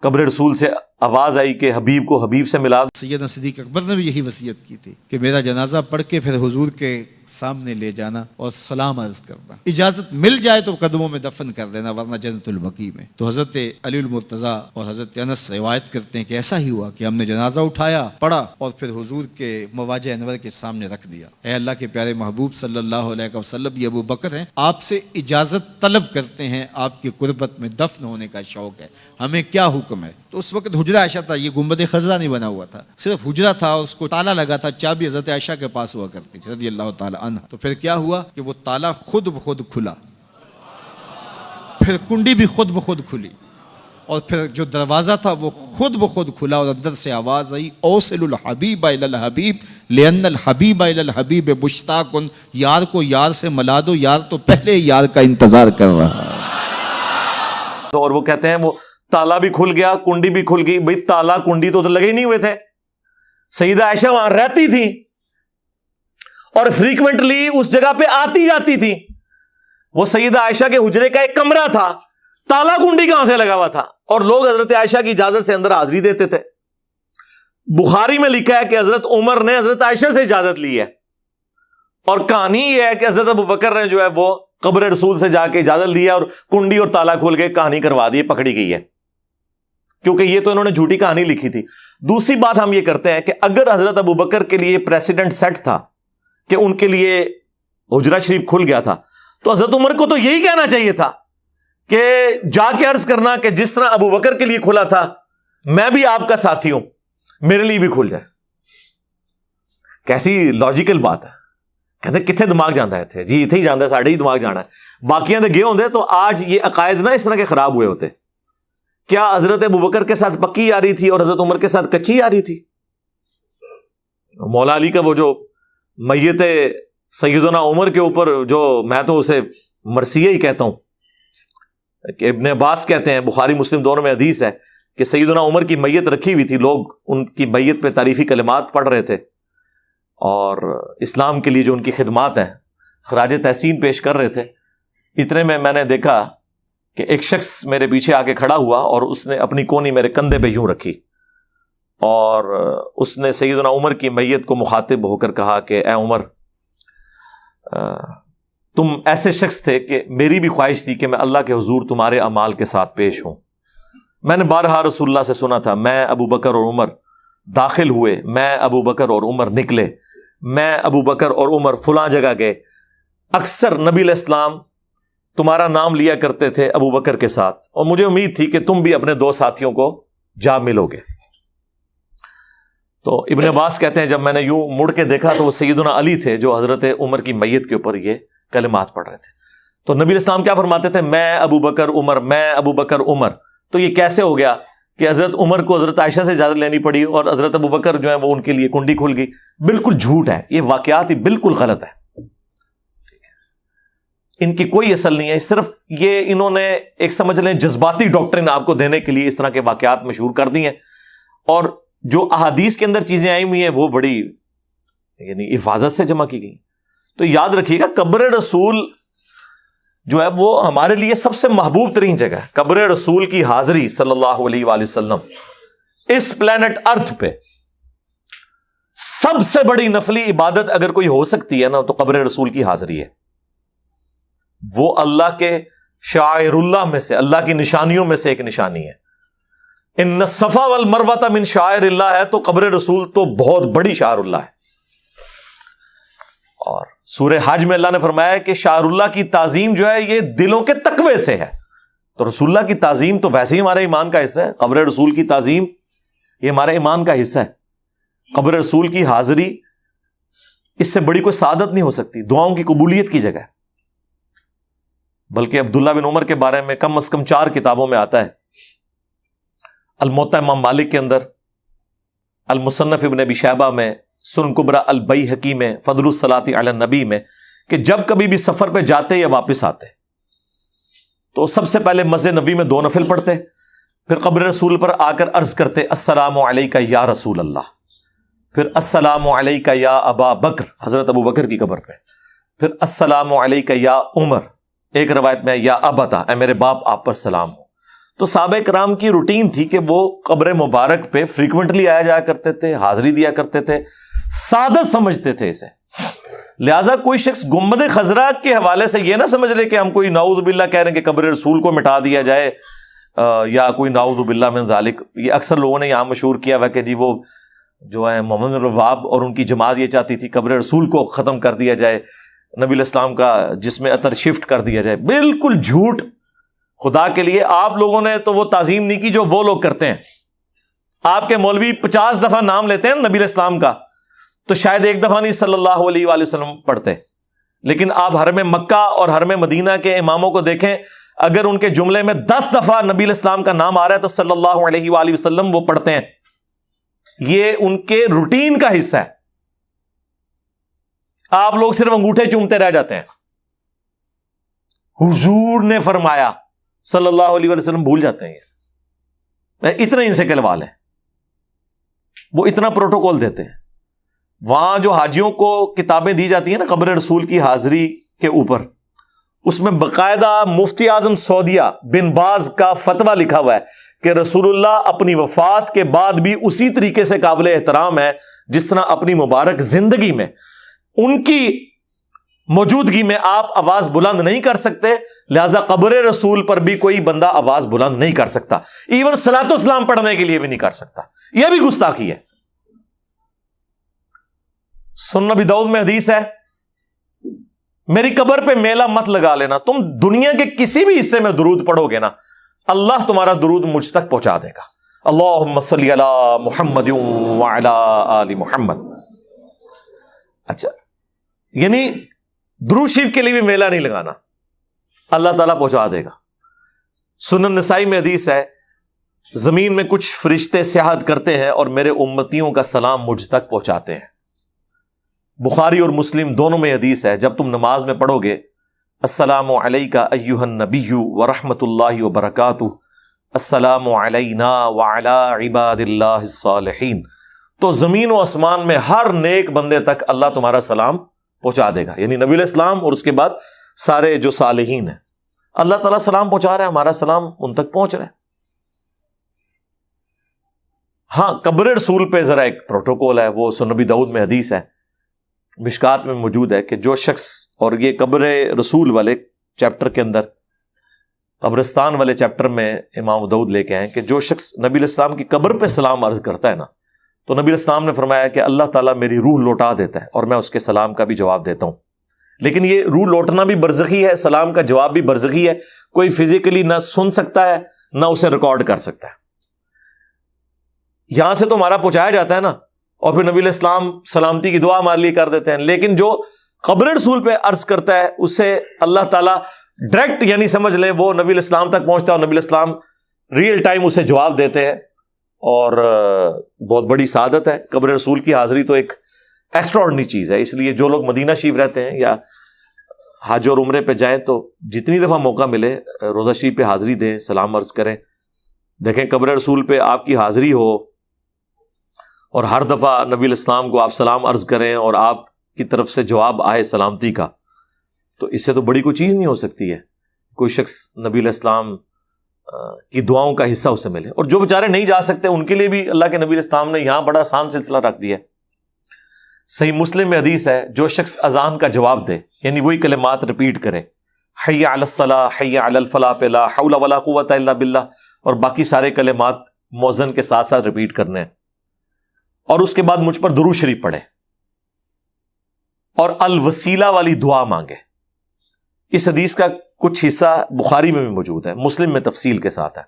قبر رسول سے آواز آئی کہ حبیب کو حبیب سے ملا. سیدنا صدیق اکبر نے بھی یہی وصیت کی تھی کہ میرا جنازہ پڑھ کے پھر حضور کے سامنے لے جانا اور سلام عرض کرنا, اجازت مل جائے تو قدموں میں دفن کر دینا ورنہ جنت البقیع میں. تو حضرت علی المرتضیٰ اور حضرت انس روایت کرتے ہیں کہ ایسا ہی ہوا کہ ہم نے جنازہ اٹھایا, پڑھا اور پھر حضور کے مواجہ انور کے سامنے رکھ دیا. اے اللہ کے پیارے محبوب صلی اللہ علیہ وسلم, یہ ابو بکر ہیں, آپ سے اجازت طلب کرتے ہیں, آپ کی قربت میں دفن ہونے کا شوق ہے, ہمیں کیا حکم ہے؟ تو اس وقت حجرہ عائشہ تھا, یہ گنبد خضرا نہیں بنا ہوا تھا, صرف حجرہ تھا, اس کو تالا لگا تھا, چابی حضرت عائشہ کے پاس ہوا کرتی تھی رضی اللہ تعالی عنہ. تو پھر کیا ہوا کہ وہ تالا خود بخود کھلا, پھر کنڈی بھی خود بخود کھلی, اور پھر جو دروازہ تھا وہ خود بخود کھلا, اور اندر سے آواز آئی اوصل الحبیب الی الحبیب لان الحبیب الی الحبیب مشتاق, یار کو یار سے ملا دو, یار تو پہلے یار کا انتظار کر رہا ہے. تو اور وہ کہتے ہیں وہ تالا بھی کھل گیا, کنڈی بھی کھل گئی. بھئی تالا کنڈی تو لگے ہی نہیں ہوئے تھے, سیدہ عائشہ وہاں رہتی تھی اور فریکوینٹلی اس جگہ پہ آتی جاتی تھی. وہ سیدہ عائشہ کے حجرے کا ایک کمرہ تھا, تالا کنڈی کہاں سے لگا ہوا تھا, اور لوگ حضرت عائشہ کی اجازت سے اندر حاضری دیتے تھے. بخاری میں لکھا ہے کہ حضرت عمر نے حضرت عائشہ سے اجازت لی ہے, اور کہانی یہ ہے کہ حضرت ابوبکر نے جو ہے وہ قبر رسول سے جا کے اجازت لی ہے, اور کنڈی اور تالا کھول کے کہانی کروا دی, پکڑی گئی ہے, کیونکہ یہ تو انہوں نے جھوٹی کہانی لکھی تھی. دوسری بات ہم یہ کرتے ہیں کہ اگر حضرت ابوبکر کے لیے پریسیڈنٹ سیٹ تھا کہ ان کے لیے حجرہ شریف کھل گیا تھا, تو حضرت عمر کو تو یہی کہنا چاہیے تھا کہ جا کے عرض کرنا کہ جس طرح ابوبکر کے لیے کھلا تھا میں بھی آپ کا ساتھی ہوں, میرے لیے بھی کھل جائے. کیسی لاجیکل بات ہے. کہتے کتنے دماغ جانا ہے تھے جی, اتنے ہی جانا ہے, ساڑھے ہی دماغ جانا ہے, باقیاں گئے ہوتے تو آج یہ عقائد نہ اس طرح کے خراب ہوئے ہوتے. کیا حضرت ابوبکر کے ساتھ پکی آ رہی تھی اور حضرت عمر کے ساتھ کچی آ رہی تھی؟ مولا علی کا وہ جو میت سیدنا عمر کے اوپر جو, میں تو اسے مرثیہ ہی کہتا ہوں, کہ ابن عباس کہتے ہیں, بخاری مسلم دونوں میں حدیث ہے کہ سیدنا عمر کی میت رکھی ہوئی تھی, لوگ ان کی میت پہ تعریفی کلمات پڑھ رہے تھے, اور اسلام کے لیے جو ان کی خدمات ہیں خراج تحسین پیش کر رہے تھے. اتنے میں نے دیکھا کہ ایک شخص میرے پیچھے آ کے کھڑا ہوا اور اس نے اپنی کونی میرے کندھے پہ یوں رکھی, اور اس نے سیدنا عمر کی میت کو مخاطب ہو کر کہا کہ اے عمر, تم ایسے شخص تھے کہ میری بھی خواہش تھی کہ میں اللہ کے حضور تمہارے اعمال کے ساتھ پیش ہوں. میں نے بارہا رسول اللہ سے سنا تھا, میں ابو بکر اور عمر داخل ہوئے, میں ابو بکر اور عمر نکلے, میں ابو بکر اور عمر فلاں جگہ گئے. اکثر نبی علیہ السلام تمہارا نام لیا کرتے تھے ابو بکر کے ساتھ, اور مجھے امید تھی کہ تم بھی اپنے دو ساتھیوں کو جا ملو گے. تو ابن عباس کہتے ہیں جب میں نے یوں مڑ کے دیکھا تو وہ سیدنا علی تھے جو حضرت عمر کی میت کے اوپر یہ کلمات پڑھ رہے تھے. تو نبی علیہ السلام کیا فرماتے تھے؟ میں ابو بکر عمر, میں ابو بکر عمر. تو یہ کیسے ہو گیا کہ حضرت عمر کو حضرت عائشہ سے اجازت لینی پڑی اور حضرت ابو بکر جو ہے وہ ان کے لیے کنڈی کھل گئی؟ بالکل جھوٹ ہے, یہ واقعات ہی بالکل غلط ہے, ان کی کوئی اصل نہیں ہے. صرف یہ انہوں نے ایک سمجھ لیں جذباتی ڈاکٹرن آپ کو دینے کے لیے اس طرح کے واقعات مشہور کر دی ہیں, اور جو احادیث کے اندر چیزیں آئی ہوئی ہیں وہ بڑی یعنی حفاظت سے جمع کی گئی. تو یاد رکھیے گا قبر رسول جو ہے وہ ہمارے لیے سب سے محبوب ترین جگہ ہے. قبر رسول کی حاضری صلی اللہ علیہ وآلہ وسلم اس پلانٹ ارتھ پہ سب سے بڑی نفلی عبادت اگر کوئی ہو سکتی ہے نا تو قبر رسول کی حاضری ہے. وہ اللہ کے شعائر اللہ میں سے, اللہ کی نشانیوں میں سے ایک نشانی ہے. ان الصفا والمروہ من شعائر اللہ ہے, تو قبر رسول تو بہت بڑی شعائر اللہ ہے. اور سورہ حج میں اللہ نے فرمایا کہ شعائر اللہ کی تعظیم جو ہے یہ دلوں کے تقوی سے ہے. تو رسول اللہ کی تعظیم تو ویسے ہی ہمارے ایمان کا حصہ ہے, قبر رسول کی تعظیم یہ ہمارے ایمان کا حصہ ہے. قبر رسول کی حاضری اس سے بڑی کوئی سعادت نہیں ہو سکتی, دعاؤں کی قبولیت کی جگہ ہے. بلکہ عبداللہ بن عمر کے بارے میں کم از کم 4 کتابوں میں آتا ہے, الموطا امام مالک کے اندر, المصنف ابن ابی شیبہ میں, سنن کبریٰ البیہقی میں, فضل الصلاۃ علی النبی میں, کہ جب کبھی بھی سفر پہ جاتے یا واپس آتے تو سب سے پہلے مسجد نبوی میں 2 نفل پڑھتے, پھر قبر رسول پر آ کر عرض کرتے السلام علیکہ یا رسول اللہ, پھر السلام علیکہ یا ابا بکر, حضرت ابو بکر کی قبر پہ, پھر السلام علیکہ یا عمر, ایک روایت میں یا ابتا, اے میرے باپ آپ پر سلام ہو. تو صحابہ کرام کی روٹین تھی کہ وہ قبر مبارک پہ فریکوینٹلی آیا جایا کرتے تھے, حاضری دیا کرتے تھے, سعادت سمجھتے تھے اسے. لہٰذا کوئی شخص گنبد خضرا کے حوالے سے یہ نہ سمجھ لے کہ ہم کوئی نعوذ باللہ کہہ رہے ہیں کہ قبر رسول کو مٹا دیا جائے یا کوئی نعوذ باللہ من ذالک. یہ اکثر لوگوں نے یہاں مشہور کیا ہوا کہ جی وہ جو ہے محمد بن وہاب اور ان کی جماعت یہ چاہتی تھی قبر رسول کو ختم کر دیا جائے, نبی علیہ السلام کا جسم عطر شفٹ کر دیا جائے. بالکل جھوٹ. خدا کے لیے آپ لوگوں نے تو وہ تعظیم نہیں کی جو وہ لوگ کرتے ہیں. آپ کے مولوی 50 دفعہ نام لیتے ہیں نبی علیہ السلام کا تو شاید ایک دفعہ نہیں صلی اللہ علیہ وآلہ وسلم پڑھتے. لیکن آپ حرم مکہ اور حرم مدینہ کے اماموں کو دیکھیں, اگر ان کے جملے میں 10 دفعہ نبی علیہ السلام کا نام آ رہا ہے تو صلی اللہ علیہ وآلہ وسلم وہ پڑھتے ہیں. یہ ان کے روٹین کا حصہ ہے. آپ لوگ صرف انگوٹھے چومتے رہ جاتے ہیں. حضور نے فرمایا صلی اللہ علیہ وآلہ وسلم بھول جاتے ہیں. یہ اتنے ان سے کلوال ہیں, وہ اتنا پروٹوکول دیتے ہیں. وہاں جو حاجیوں کو کتابیں دی جاتی ہیں نا قبر رسول کی حاضری کے اوپر, اس میں باقاعدہ مفتی اعظم سعودیہ بن باز کا فتویٰ لکھا ہوا ہے کہ رسول اللہ اپنی وفات کے بعد بھی اسی طریقے سے قابل احترام ہے جس طرح اپنی مبارک زندگی میں. ان کی موجودگی میں آپ آواز بلند نہیں کر سکتے, لہذا قبر رسول پر بھی کوئی بندہ آواز بلند نہیں کر سکتا. ایون صلاۃ و سلام پڑھنے کے لیے بھی نہیں کر سکتا. یہ بھی گستاخی ہے. سنن نبی داؤد میں حدیث ہے, میری قبر پہ میلہ مت لگا لینا. تم دنیا کے کسی بھی حصے میں درود پڑھو گے نا, اللہ تمہارا درود مجھ تک پہنچا دے گا. اللہم صلی علی محمد وعلی آل محمد. اچھا, یعنی درود شریف کے لیے بھی میلہ نہیں لگانا, اللہ تعالیٰ پہنچا دے گا. سنن نسائی میں حدیث ہے, زمین میں کچھ فرشتے سیاحت کرتے ہیں اور میرے امتیوں کا سلام مجھ تک پہنچاتے ہیں. بخاری اور مسلم دونوں میں حدیث ہے, جب تم نماز میں پڑھو گے السلام علیکہ ایہا النبی ورحمۃ اللہ وبرکاتہ, السلام علینا وعلی عباد اللہ الصالحین, تو زمین و آسمان میں ہر نیک بندے تک اللہ تمہارا سلام پہنچا دے گا. یعنی نبی علیہ السلام اور اس کے بعد سارے جو صالحین ہیں, اللہ تعالیٰ سلام پہنچا رہا ہے, ہمارا سلام ان تک پہنچ رہا ہے. ہاں, قبر رسول پہ ذرا ایک پروٹوکول ہے, وہ سنن نبی داؤد میں حدیث ہے, مشکات میں موجود ہے کہ جو شخص, اور یہ قبر رسول والے چیپٹر کے اندر, قبرستان والے چیپٹر میں امام داؤد لے کے آئے کہ جو شخص نبی علیہ السلام کی قبر پہ سلام عرض کرتا ہے نا, تو نبی علیہ السلام نے فرمایا کہ اللہ تعالیٰ میری روح لوٹا دیتا ہے اور میں اس کے سلام کا بھی جواب دیتا ہوں. لیکن یہ روح لوٹنا بھی برزخی ہے, سلام کا جواب بھی برزخی ہے. کوئی فزیکلی نہ سن سکتا ہے نہ اسے ریکارڈ کر سکتا ہے. یہاں سے تو ہمارا پہنچایا جاتا ہے نا, اور پھر نبی علیہ السلام سلامتی کی دعا ہمارے لیے کر دیتے ہیں. لیکن جو قبر رسول پہ عرض کرتا ہے اسے اللہ تعالیٰ ڈائریکٹ, یعنی سمجھ لیں وہ نبی علیہ السلام تک پہنچتا ہے اور نبی علیہ السلام ریئل ٹائم اسے جواب دیتے ہیں. اور بہت بڑی سعادت ہے. قبر رسول کی حاضری تو ایک ایکسٹرا آرڈنری چیز ہے. اس لیے جو لوگ مدینہ شریف رہتے ہیں یا حج اور عمرے پہ جائیں تو جتنی دفعہ موقع ملے روضہ شریف پہ حاضری دیں, سلام عرض کریں. دیکھیں قبر رسول پہ آپ کی حاضری ہو اور ہر دفعہ نبی علیہ السلام کو آپ سلام عرض کریں اور آپ کی طرف سے جواب آئے سلامتی کا, تو اس سے تو بڑی کوئی چیز نہیں ہو سکتی ہے. کوئی شخص نبی علیہ السلام کی دعاؤں کا حصہ اسے ملے. اور جو بیچارے نہیں جا سکتے ان کے لیے بھی اللہ کے نبی علیہ السلام نے یہاں بڑا آسان سلسلہ رکھ دیا ہے. صحیح مسلم میں حدیث ہے, جو شخص اذان کا جواب دے, یعنی وہی کلمات ریپیٹ کرے, حی علی الصلاۃ حی علی الفلاح پہ لا حول ولا قوۃ الا باللہ, اور باقی سارے کلمات مؤذن کے ساتھ ساتھ ریپیٹ کرنے ہیں, اور اس کے بعد مجھ پر درود شریف پڑھے اور الوسیلہ والی دعا مانگے. اس حدیث کا کچھ حصہ بخاری میں بھی موجود ہے, مسلم میں تفصیل کے ساتھ ہے.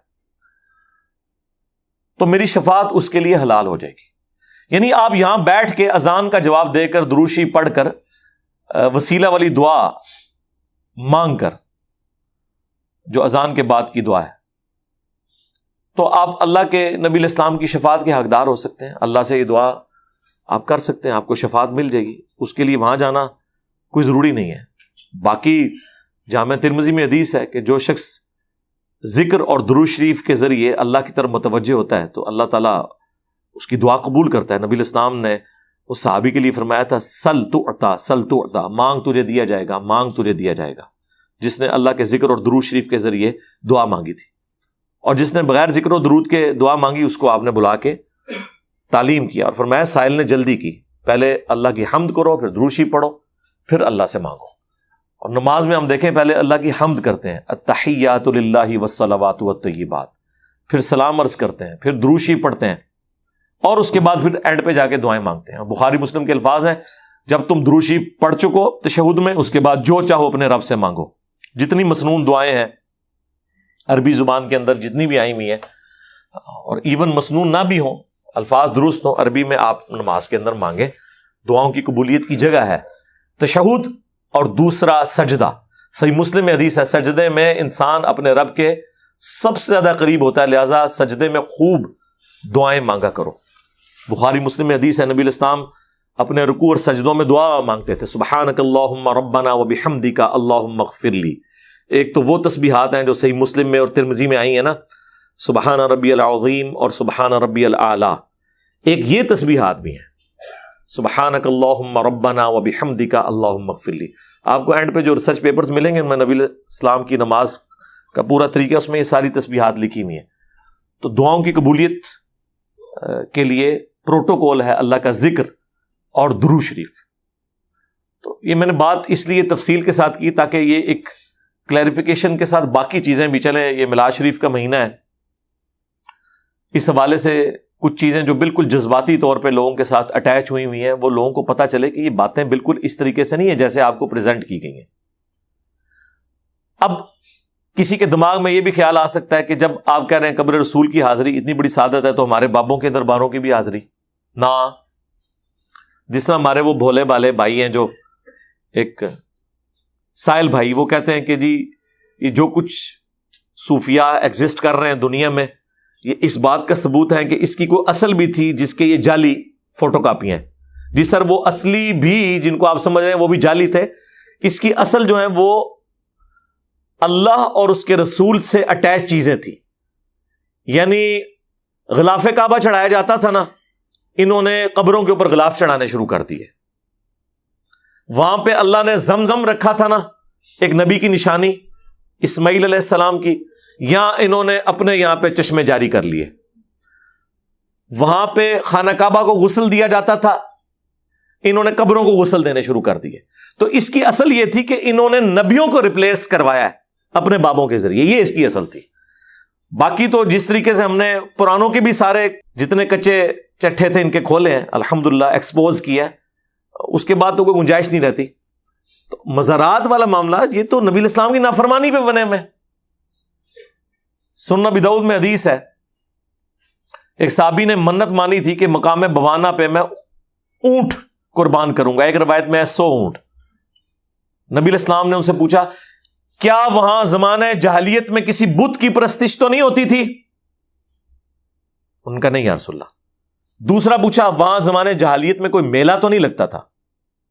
تو میری شفاعت اس کے لیے حلال ہو جائے گی. یعنی آپ یہاں بیٹھ کے اذان کا جواب دے کر درود شریف پڑھ کر وسیلہ والی دعا مانگ کر, جو اذان کے بعد کی دعا ہے, تو آپ اللہ کے نبی علیہ السلام کی شفاعت کے حقدار ہو سکتے ہیں. اللہ سے یہ دعا آپ کر سکتے ہیں, آپ کو شفاعت مل جائے گی. اس کے لیے وہاں جانا کوئی ضروری نہیں ہے. باقی جامع ترمذی میں حدیث ہے کہ جو شخص ذکر اور درود شریف کے ذریعے اللہ کی طرف متوجہ ہوتا ہے تو اللہ تعالیٰ اس کی دعا قبول کرتا ہے. نبی علیہ السلام نے اس صحابی کے لیے فرمایا تھا, سل تعطا سل تعطا, مانگ تجھے دیا جائے گا, مانگ تجھے دیا جائے گا. جس نے اللہ کے ذکر اور درود شریف کے ذریعے دعا مانگی تھی, اور جس نے بغیر ذکر و درود کے دعا مانگی اس کو آپ نے بلا کے تعلیم کیا اور فرمایا سائل نے جلدی کی, پہلے اللہ کی حمد کرو, پھر درود شریف پڑھو, پھر اللہ سے مانگو. اور نماز میں ہم دیکھیں پہلے اللہ کی حمد کرتے ہیں, التحیات للہ والصلوات والطیبات, پھر سلام عرض کرتے ہیں, پھر درود شریف پڑھتے ہیں, اور اس کے بعد پھر اینڈ پہ جا کے دعائیں مانگتے ہیں. بخاری مسلم کے الفاظ ہیں, جب تم درود شریف پڑھ چکو تشہد میں, اس کے بعد جو چاہو اپنے رب سے مانگو. جتنی مسنون دعائیں ہیں عربی زبان کے اندر جتنی بھی آئی ہوئی ہیں, اور ایون مسنون نہ بھی ہوں، الفاظ درست ہوں، عربی میں آپ نماز کے اندر مانگیں، دعاؤں کی قبولیت کی جگہ ہے تشہد اور دوسرا سجدہ۔ صحیح مسلم میں حدیث ہے سجدے میں انسان اپنے رب کے سب سے زیادہ قریب ہوتا ہے، لہذا سجدے میں خوب دعائیں مانگا کرو۔ بخاری مسلم میں حدیث ہے نبی الاسلام اپنے رکوع اور سجدوں میں دعا مانگتے تھے، سبحانک اللہم ربنا وبحمدک اللہم اغفر لی۔ ایک تو وہ تسبیحات ہیں جو صحیح مسلم میں اور ترمذی میں آئی ہیں نا، سبحان ربی العظیم اور سبحان ربی الاعلی، ایک یہ تسبیحات بھی ہیں، سبحانک اللہم ربنا وبحمدک اللہم اغفر لی۔ آپ کو اینڈ پہ جو ریسرچ پیپرز ملیں گے ان میں نبی الاسلام کی نماز کا پورا طریقہ، اس میں یہ ساری تسبیحات لکھی ہوئی ہیں۔ تو دعاؤں کی قبولیت کے لیے پروٹوکول ہے اللہ کا ذکر اور درود شریف۔ تو یہ میں نے بات اس لیے تفصیل کے ساتھ کی تاکہ یہ ایک کلیریفیکیشن کے ساتھ باقی چیزیں بھی چلیں۔ یہ میلاد شریف کا مہینہ ہے، اس حوالے سے کچھ چیزیں جو بالکل جذباتی طور پہ لوگوں کے ساتھ اٹیچ ہوئی ہوئی ہیں، وہ لوگوں کو پتہ چلے کہ یہ باتیں بالکل اس طریقے سے نہیں ہیں جیسے آپ کو پریزنٹ کی گئی ہیں۔ اب کسی کے دماغ میں یہ بھی خیال آ سکتا ہے کہ جب آپ کہہ رہے ہیں قبر رسول کی حاضری اتنی بڑی سعادت ہے تو ہمارے بابوں کے درباروں کی بھی حاضری نہ، جس طرح ہمارے وہ بھولے بالے بھائی ہیں جو ایک سائل بھائی، وہ کہتے ہیں کہ جی یہ جو کچھ صوفیاء ایگزسٹ کر رہے ہیں دنیا میں، یہ اس بات کا ثبوت ہے کہ اس کی کوئی اصل بھی تھی جس کے یہ جعلی فوٹو کاپی ہیں۔ جی سر، وہ اصلی بھی جن کو آپ سمجھ رہے ہیں وہ بھی جعلی تھے، اس کی اصل جو ہیں وہ اللہ اور اس کے رسول سے اٹیچ چیزیں تھیں۔ یعنی غلاف کعبہ چڑھایا جاتا تھا نا، انہوں نے قبروں کے اوپر غلاف چڑھانے شروع کر دیے۔ وہاں پہ اللہ نے زمزم رکھا تھا نا، ایک نبی کی نشانی اسماعیل علیہ السلام کی، یا انہوں نے اپنے یہاں پہ چشمے جاری کر لیے۔ وہاں پہ خانہ کعبہ کو غسل دیا جاتا تھا، انہوں نے قبروں کو غسل دینے شروع کر دیے۔ تو اس کی اصل یہ تھی کہ انہوں نے نبیوں کو ریپلیس کروایا ہے اپنے بابوں کے ذریعے، یہ اس کی اصل تھی۔ باقی تو جس طریقے سے ہم نے پرانوں کے بھی سارے جتنے کچے چٹھے تھے ان کے کھولے ہیں، الحمدللہ ایکسپوز کیا، اس کے بعد تو کوئی گنجائش نہیں رہتی۔ تو مزارات والا معاملہ یہ تو نبی الاسلام کی نافرمانی پہ بنے ہوئے۔ سنن ابی داؤد میں حدیث ہے، ایک صحابی نے منت مانی تھی کہ مقام بوانا پہ میں اونٹ قربان کروں گا، ایک روایت میں 100 اونٹ۔ نبی الاسلام نے ان سے پوچھا کیا وہاں زمانہ جاہلیت میں کسی بت کی پرستش تو نہیں ہوتی تھی؟ ان کا نہیں یا رسول اللہ۔ دوسرا پوچھا وہاں زمانے جاہلیت میں کوئی میلہ تو نہیں لگتا تھا؟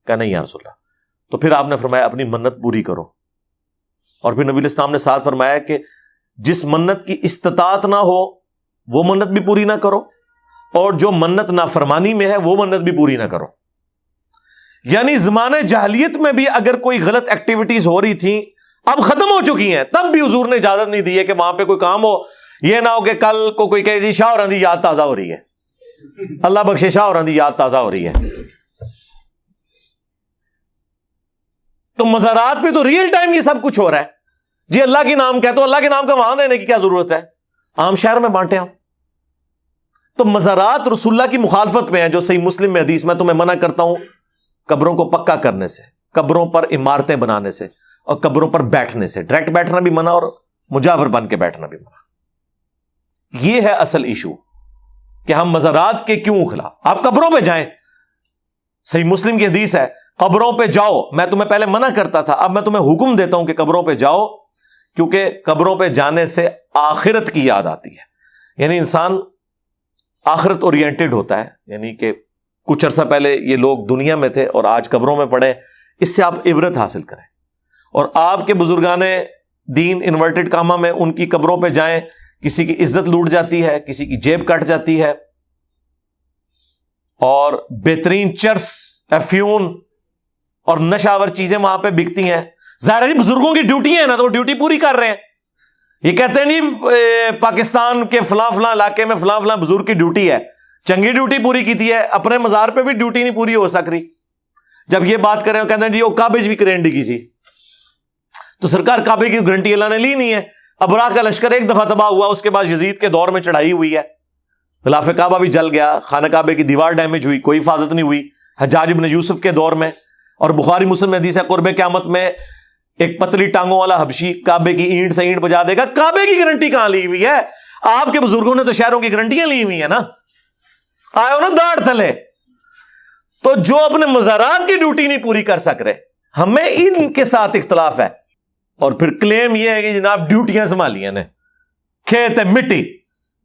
کہا نہیں یا رسول اللہ۔ تو پھر آپ نے فرمایا اپنی منت پوری کرو، اور پھر نبی الاسلام نے ساتھ فرمایا کہ جس منت کی استطاعت نہ ہو وہ منت بھی پوری نہ کرو، اور جو منت نافرمانی میں ہے وہ منت بھی پوری نہ کرو۔ یعنی زمانے جاہلیت میں بھی اگر کوئی غلط ایکٹیویٹیز ہو رہی تھیں، اب ختم ہو چکی ہیں، تب بھی حضور نے اجازت نہیں دی ہے کہ وہاں پہ کوئی کام ہو، یہ نہ ہو کہ کل کو کوئی کہے جی شاہ اوران دی یاد تازہ ہو رہی ہے، اللہ بخشے شاہ اوران دی یاد تازہ ہو رہی ہے۔ تو مزارات پہ تو ریئل ٹائم یہ سب کچھ ہو رہا ہے۔ جی اللہ کے نام کہتے ہو، اللہ کے نام کا وہاں دینے کی کیا ضرورت ہے؟ عام شہر میں بانٹے ہم۔ تو مزارات رسول اللہ کی مخالفت میں ہے، جو صحیح مسلم میں حدیث میں تمہیں منع کرتا ہوں قبروں کو پکا کرنے سے، قبروں پر عمارتیں بنانے سے، اور قبروں پر بیٹھنے سے۔ ڈائریکٹ بیٹھنا بھی منع اور مجاور بن کے بیٹھنا بھی منع۔ یہ ہے اصل ایشو کہ ہم مزارات کے کیوں خلاف؟ آپ قبروں پہ جائیں، صحیح مسلم کی حدیث ہے قبروں پہ جاؤ، میں تمہیں پہلے منع کرتا تھا، اب میں تمہیں حکم دیتا ہوں کہ قبروں پہ جاؤ، کیونکہ قبروں پہ جانے سے آخرت کی یاد آتی ہے۔ یعنی انسان آخرت اورینٹڈ ہوتا ہے، یعنی کہ کچھ عرصہ پہلے یہ لوگ دنیا میں تھے اور آج قبروں میں پڑے، اس سے آپ عبرت حاصل کریں۔ اور آپ کے بزرگان دین انورٹڈ کامہ میں ان کی قبروں پہ جائیں، کسی کی عزت لوٹ جاتی ہے، کسی کی جیب کٹ جاتی ہے، اور بہترین چرس، افیون اور نشاور چیزیں وہاں پہ بکتی ہیں۔ ظاہر ہے بزرگوں کی ڈیوٹی ہے نا، تو وہ ڈیوٹی پوری کر رہے ہیں۔ یہ کہتے ہیں نہیں پاکستان کے فلاں فلاں علاقے میں فلاں فلاں بزرگ کی ڈیوٹی ہے، چنگی ڈیوٹی پوری کی تھی ہے، اپنے مزار پہ بھی ڈیوٹی نہیں پوری ہو سک رہی۔ جب یہ بات کریں کہتے ہیں جی وہ کعبے بھی کرنٹ کی سی، تو سرکار کعبے کی گارنٹی اللہ نے لی نہیں ہے۔ ابراہ کا لشکر ایک دفعہ تباہ ہوا، اس کے بعد یزید کے دور میں چڑھائی ہوئی ہے، غلاف کعبہ بھی جل گیا، خانہ کعبے کی دیوار ڈیمیج ہوئی، کوئی حفاظت نہیں ہوئی حجاج بن یوسف کے دور میں۔ اور بخاری مسلم حدیث ہے قرب قیامت میں ایک پتلی ٹانگوں والا حبشی کعبے کی اینٹ سے اینٹ بجا دے گا۔ کعبے کی گارنٹی کہاں لی ہوئی ہے؟ آپ کے بزرگوں نے تو شہروں کی گارنٹیاں لی ہوئی ہیں نا, آئے ہو نا داڑھ تھلے. تو جو اپنے مزارات کی ڈیوٹی نہیں پوری کر سک رہے, ہمیں ان کے ساتھ اختلاف ہے. اور پھر کلیم یہ ہے کہ جناب ڈیوٹیاں سنبھالی نے, کھیت ہے مٹی,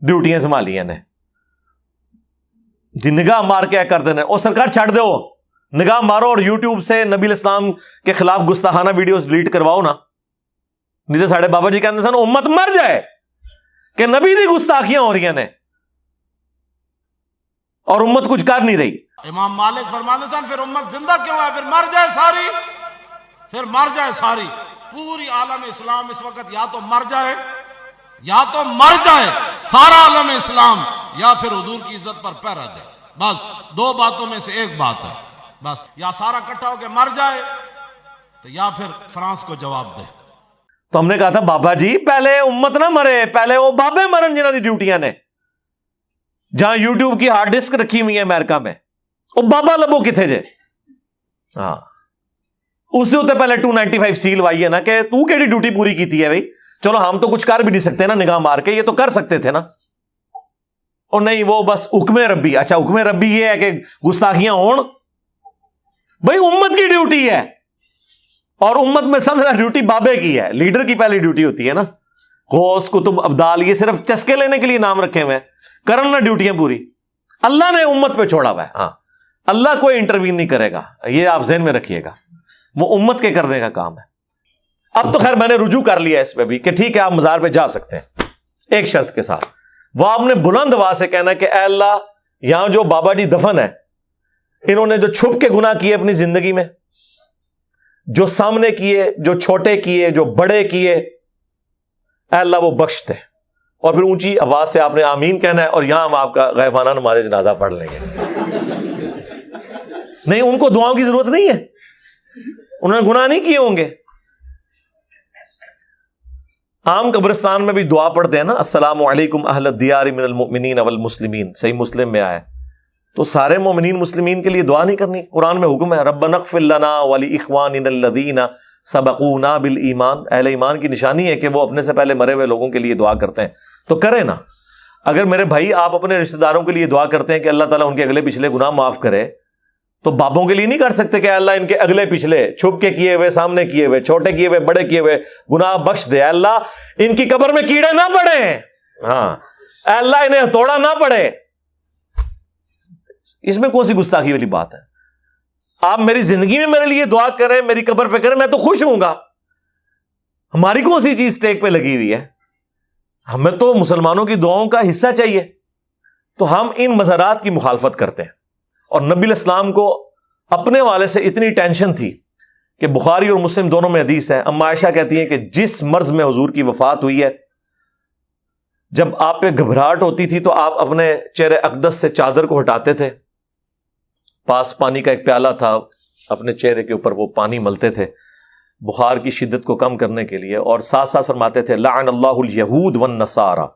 ڈیوٹیاں سنبھالی نے جی, نگاہ مار کے کر دینا. اور سرکار چھڑ دو, نگاہ مارو اور یوٹیوب سے نبی الاسلام کے خلاف گستاخانہ ویڈیوز ڈیلیٹ کرواؤ نا. نہیں تو ساڑھے بابا جی کہتے سن امت مر جائے کہ نبی دی گستاخیاں ہو رہی ہیں اور امت کچھ کر نہیں رہی. امام مالک فرماتے سن پھر امت زندہ کیوں ہے, پھر مر جائے ساری, پھر مر جائے ساری. پوری عالم اسلام اس وقت یا تو مر جائے, یا تو مر جائے سارا عالم اسلام, یا پھر حضور کی عزت پر پہرا دے. بس دو باتوں میں سے ایک بات ہے, بس یا سارا اکٹھا ہو کے مر جائے تو یا پھر فرانس کو جواب دے. تو ہم نے کہا تھا بابا جی پہلے امت نہ مرے, پہلے وہ بابے مرن جنہوں نے ڈیوٹیاں نے. جہاں یوٹیوب کی ہارڈ ڈسک رکھی ہوئی ہے امریکہ میں, وہ بابا لبو کتنے جے. ہاں اس سے ہوتے پہلے 295 سیل وائی ہے نا کہ تو کیڑی ڈیوٹی پوری کیتی ہے بھائی. چلو ہم تو کچھ کر بھی نہیں سکتے نا نگاہ مار کے, یہ تو کر سکتے تھے نا. اور نہیں وہ بس حکم ربی. اچھا حکم ربی یہ ہے کہ گستاخیاں ہون, بھائی امت کی ڈیوٹی ہے, اور امت میں سب سے زیادہ ڈیوٹی بابے کی ہے. لیڈر کی پہلی ڈیوٹی ہوتی ہے نا. غوث کتب ابدال یہ صرف چسکے لینے کے لیے نام رکھے ہوئے ہیں, کرن نہ ڈیوٹیاں پوری. اللہ نے امت پہ چھوڑا ہوا ہے. ہاں اللہ کوئی انٹروین نہیں کرے گا, یہ آپ ذہن میں رکھیے گا, وہ امت کے کرنے کا کام ہے. اب تو خیر میں نے رجوع کر لیا اس پہ بھی کہ ٹھیک ہے آپ مزار پہ جا سکتے ہیں, ایک شرط کے ساتھ. وہ آپ نے بلند آواز سے کہنا کہ اے اللہ یہاں جو بابا جی دفن ہے, انہوں نے جو چھپ کے گناہ کیے اپنی زندگی میں, جو سامنے کیے, جو چھوٹے کیے, جو بڑے کیے, اے اللہ وہ بخش دے. اور پھر اونچی آواز سے آپ نے آمین کہنا ہے, اور یہاں ہم آپ کا غیبانہ نماز جنازہ پڑھ لیں گے. نہیں ان کو دعاؤں کی ضرورت نہیں ہے, انہوں نے گناہ نہیں کیے ہوں گے. عام قبرستان میں بھی دعا پڑھتے ہیں نا, السلام علیکم اہل الدیار من المؤمنین والمسلمین, صحیح مسلم میں آیا ہے. تو سارے مومنین مسلمین کے لیے دعا نہیں کرنی. قرآن میں حکم ہے ربنا اغفر لنا ولاخواننا الذین سبقونا بالایمان. اہل ایمان کی نشانی ہے کہ وہ اپنے سے پہلے مرے ہوئے لوگوں کے لیے دعا کرتے ہیں, تو کریں نا. اگر میرے بھائی آپ اپنے رشتہ داروں کے لیے دعا کرتے ہیں کہ اللہ تعالیٰ ان کے اگلے پچھلے گناہ معاف کرے, تو بابوں کے لیے نہیں کر سکتے کہ اللہ ان کے اگلے پچھلے چھپ کے کیے ہوئے, سامنے کیے ہوئے, چھوٹے کیے ہوئے, بڑے کیے ہوئے گناہ بخش دے. اللہ ان کی قبر میں کیڑے نہ پڑے, ہاں اللہ انہیں ہتھوڑا نہ پڑے. اس میں کون سی گستاخی والی بات ہے؟ آپ میری زندگی میں میرے لیے دعا کریں, میری قبر پہ کریں, میں تو خوش ہوں گا. ہماری کون سی چیز ٹیک پہ لگی ہوئی ہے؟ ہمیں تو مسلمانوں کی دعاؤں کا حصہ چاہیے. تو ہم ان مزارات کی مخالفت کرتے ہیں. اور نبی الاسلام کو اپنے والے سے اتنی ٹینشن تھی کہ بخاری اور مسلم دونوں میں حدیث ہے, اما عائشہ کہتی ہیں کہ جس مرض میں حضور کی وفات ہوئی ہے, جب آپ پہ گھبراہٹ ہوتی تھی تو آپ اپنے چہرے اقدس سے چادر کو ہٹاتے تھے, پاس پانی کا ایک پیالہ تھا, اپنے چہرے کے اوپر وہ پانی ملتے تھے بخار کی شدت کو کم کرنے کے لیے, اور ساتھ ساتھ فرماتے تھے لعن اللہ الیہود والنصارى,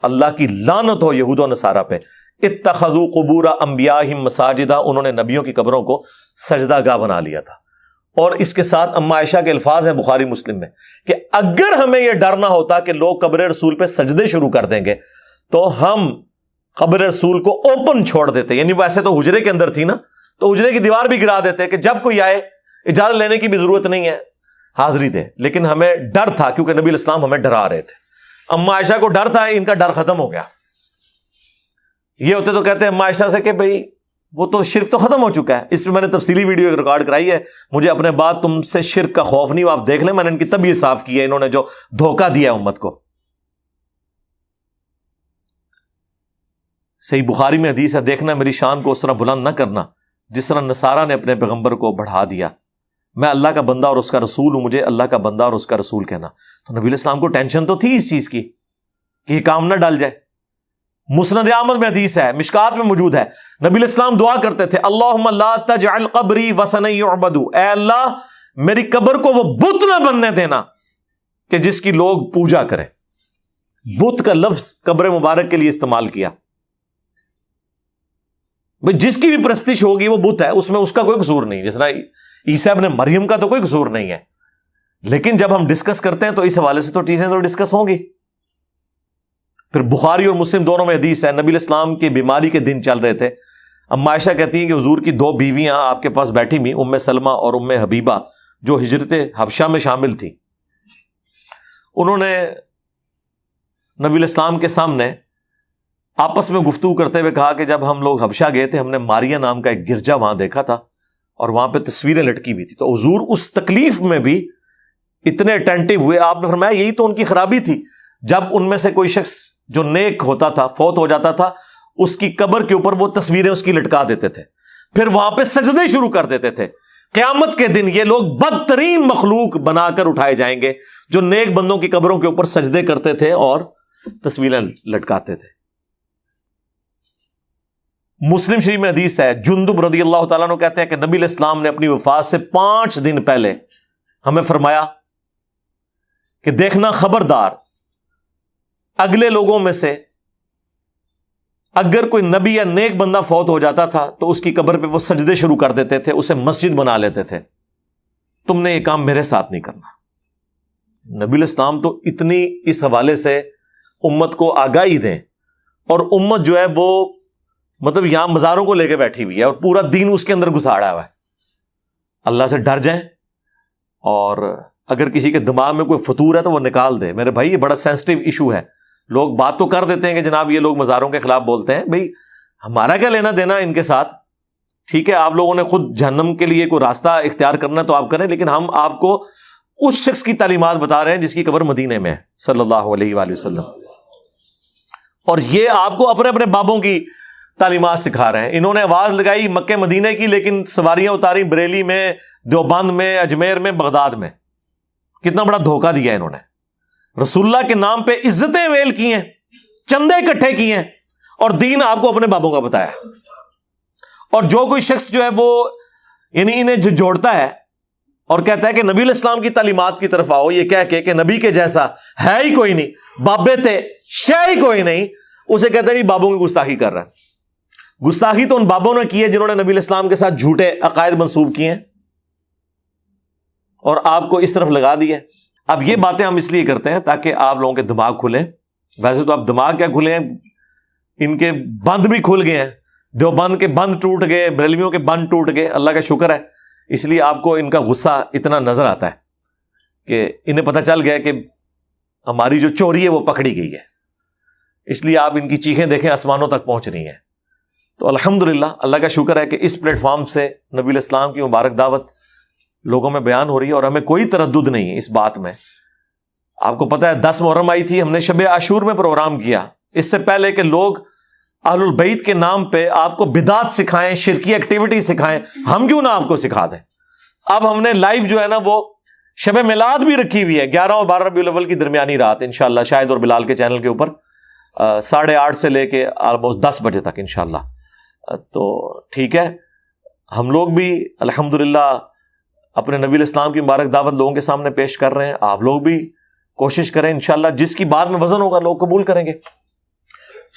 اللہ کی لعنت ہو یہود و نصارہ پہ, اتخذوا قبور انبیاءہم مساجدہ, انہوں نے نبیوں کی قبروں کو سجدہ گاہ بنا لیا تھا. اور اس کے ساتھ اما عائشہ کے الفاظ ہیں بخاری مسلم میں کہ اگر ہمیں یہ ڈر نہ ہوتا کہ لوگ قبر رسول پہ سجدے شروع کر دیں گے تو ہم قبر رسول کو اوپن چھوڑ دیتے. یعنی ویسے تو حجرے کے اندر تھی نا, تو حجرے کی دیوار بھی گرا دیتے کہ جب کوئی آئے اجازت لینے کی بھی ضرورت نہیں ہے, حاضری دے. لیکن ہمیں ڈر تھا کیونکہ نبی الاسلام ہمیں ڈرا رہے تھے. اما عائشہ کو ڈر تھا, ان کا ڈر ختم ہو گیا. یہ ہوتے تو کہتے ہیں اما عائشہ سے کہ بھئی وہ تو شرک تو ختم ہو چکا ہے. اس پہ میں نے تفصیلی ویڈیو ریکارڈ کرائی ہے, مجھے اپنے بعد تم سے شرک کا خوف نہیں, آپ دیکھ لیں, میں نے ان کی طبیعت صاف کی ہے, انہوں نے جو دھوکہ دیا امت کو. صحیح بخاری میں حدیث ہے, دیکھنا میری شان کو اس طرح بلند نہ کرنا جس طرح نصارہ نے اپنے پیغمبر کو بڑھا دیا. میں اللہ کا بندہ اور اس کا رسول ہوں, مجھے اللہ کا بندہ اور اس کا رسول کہنا. تو نبی الاسلام کو ٹینشن تو تھی اس چیز کی کہ یہ کام نہ ڈال جائے. مسند احمد میں حدیث ہے, مشکات میں موجود ہے, نبی الاسلام دعا کرتے تھے اللہم لا تجعل قبری وثنا یعبد, اے اللہ میری قبر کو وہ بت نہ بننے دینا کہ جس کی لوگ پوجا کریں. بت کا لفظ قبر مبارک کے لیے استعمال کیا. جس کی بھی پرستش ہوگی وہ بت ہے, اس میں اس کا کوئی قصور نہیں. جس طرح عیسیٰ ابن مریم کا تو کوئی قصور نہیں ہے, لیکن جب ہم ڈسکس کرتے ہیں تو اس حوالے سے تو چیزیں تو ڈسکس ہوں گی. پھر بخاری اور مسلم دونوں میں حدیث ہے، نبی الاسلام کی بیماری کے دن چل رہے تھے. اما عائشہ کہتی ہیں کہ حضور کی 2 بیویاں آپ کے پاس بیٹھی ہوئی، ام سلمہ اور ام حبیبہ، جو ہجرت حبشہ میں شامل تھی. انہوں نے نبی الاسلام کے سامنے آپس میں گفتگو کرتے ہوئے کہا کہ جب ہم لوگ حبشہ گئے تھے، ہم نے ماریا نام کا ایک گرجا وہاں دیکھا تھا اور وہاں پہ تصویریں لٹکی ہوئی تھی. تو حضور اس تکلیف میں بھی اتنے اٹینٹو ہوئے. آپ نے فرمایا یہی تو ان کی خرابی تھی، جب ان میں سے کوئی شخص جو نیک ہوتا تھا فوت ہو جاتا تھا، اس کی قبر کے اوپر وہ تصویریں اس کی لٹکا دیتے تھے، پھر وہاں پہ سجدے شروع کر دیتے تھے. قیامت کے دن یہ لوگ بدترین مخلوق بنا کر اٹھائے جائیں گے جو نیک بندوں کی قبروں کے اوپر سجدے کرتے تھے اور تصویریں لٹکاتے تھے. مسلم شریف میں حدیث ہے، جندب رضی اللہ تعالیٰ عنہ کہتے ہیں کہ نبی علیہ السلام نے اپنی وفات سے 5 دن پہلے ہمیں فرمایا کہ دیکھنا خبردار، اگلے لوگوں میں سے اگر کوئی نبی یا نیک بندہ فوت ہو جاتا تھا تو اس کی قبر پہ وہ سجدے شروع کر دیتے تھے، اسے مسجد بنا لیتے تھے. تم نے یہ کام میرے ساتھ نہیں کرنا. نبی علیہ السلام تو اتنی اس حوالے سے امت کو آگاہی دیں، اور امت جو ہے وہ مطلب یہاں مزاروں کو لے کے بیٹھی ہوئی ہے اور پورا دین اس کے اندر گھساڑا ہوا ہے. اللہ سے ڈر جائیں، اور اگر کسی کے دماغ میں کوئی فطور ہے تو وہ نکال دے. میرے بھائی یہ بڑا سینسٹیو ایشو ہے. لوگ بات تو کر دیتے ہیں کہ جناب یہ لوگ مزاروں کے خلاف بولتے ہیں، بھائی ہمارا کیا لینا دینا ان کے ساتھ؟ ٹھیک ہے، آپ لوگوں نے خود جہنم کے لیے کوئی راستہ اختیار کرنا تو آپ کریں، لیکن ہم آپ کو اس شخص کی تعلیمات بتا رہے ہیں جس کی قبر مدینے میں ہے صلی اللہ علیہ وآلہ وسلم، اور یہ آپ کو اپنے اپنے بابوں کی تعلیمات سکھا رہے ہیں. انہوں نے آواز لگائی مکہ مدینے کی، لیکن سواریاں اتاری بریلی میں، دیوبند میں، اجمیر میں، بغداد میں. کتنا بڑا دھوکہ دیا انہوں نے. رسول اللہ کے نام پہ عزتیں ویل کی ہیں، چندے اکٹھے کیے ہیں، اور دین آپ کو اپنے بابوں کا بتایا. اور جو کوئی شخص جو ہے وہ یعنی انہیں جوڑتا ہے اور کہتا ہے کہ نبی علیہ السلام کی تعلیمات کی طرف آؤ، یہ کہہ کے کہ نبی کے جیسا ہے ہی کوئی نہیں، بابے تھے شے ہی کوئی نہیں، اسے کہتے ہیں نہیں بابوں کی گستاخی کر رہا ہے. گستاخی تو ان بابوں نے کی ہے جنہوں نے نبی علیہ السلام کے ساتھ جھوٹے عقائد منسوب کیے ہیں اور آپ کو اس طرف لگا دیے. اب یہ باتیں ہم اس لیے کرتے ہیں تاکہ آپ لوگوں کے دماغ کھلیں. ویسے تو اب دماغ کیا کھلے ہیں، ان کے بند بھی کھل گئے ہیں. دیوبند کے بند ٹوٹ گئے، بریلویوں کے بند ٹوٹ گئے، اللہ کا شکر ہے. اس لیے آپ کو ان کا غصہ اتنا نظر آتا ہے کہ انہیں پتہ چل گیا کہ ہماری جو چوری ہے وہ پکڑی گئی ہے. اس لیے آپ ان کی چیخیں دیکھیں آسمانوں تک پہنچ رہی ہیں. تو الحمدللہ اللہ کا شکر ہے کہ اس پلیٹ فارم سے نبی علیہ السلام کی مبارک دعوت لوگوں میں بیان ہو رہی ہے، اور ہمیں کوئی تردد نہیں ہے اس بات میں. آپ کو پتہ ہے 10 محرم آئی تھی، ہم نے شب عاشور میں پروگرام کیا. اس سے پہلے کہ لوگ اہل البیت کے نام پہ آپ کو بدعت سکھائیں، شرکی ایکٹیویٹی سکھائیں، ہم کیوں نہ آپ کو سکھا دیں. اب ہم نے لائیو جو ہے نا وہ شب میلاد بھی رکھی ہوئی ہے، 11 اور 12 ربیع الاول کی درمیانی رات انشاءاللہ شاہد اور بلال کے چینل کے اوپر 8:30 سے لے کے آلموسٹ 10 بجے تک انشاءاللہ. تو ٹھیک ہے، ہم لوگ بھی الحمدللہ اپنے نبی علیہ السلام کی مبارک دعوت لوگوں کے سامنے پیش کر رہے ہیں. آپ لوگ بھی کوشش کریں انشاءاللہ، جس کی بات میں وزن ہوگا لوگ قبول کریں گے.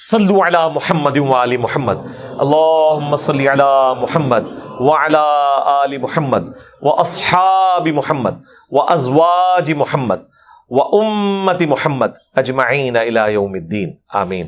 صلو علی محمد وآل محمد، اللہم صلی علی محمد وعلی آل محمد واصحاب محمد وازواج محمد وامت محمد اجمعین الی یوم الدین، آمین.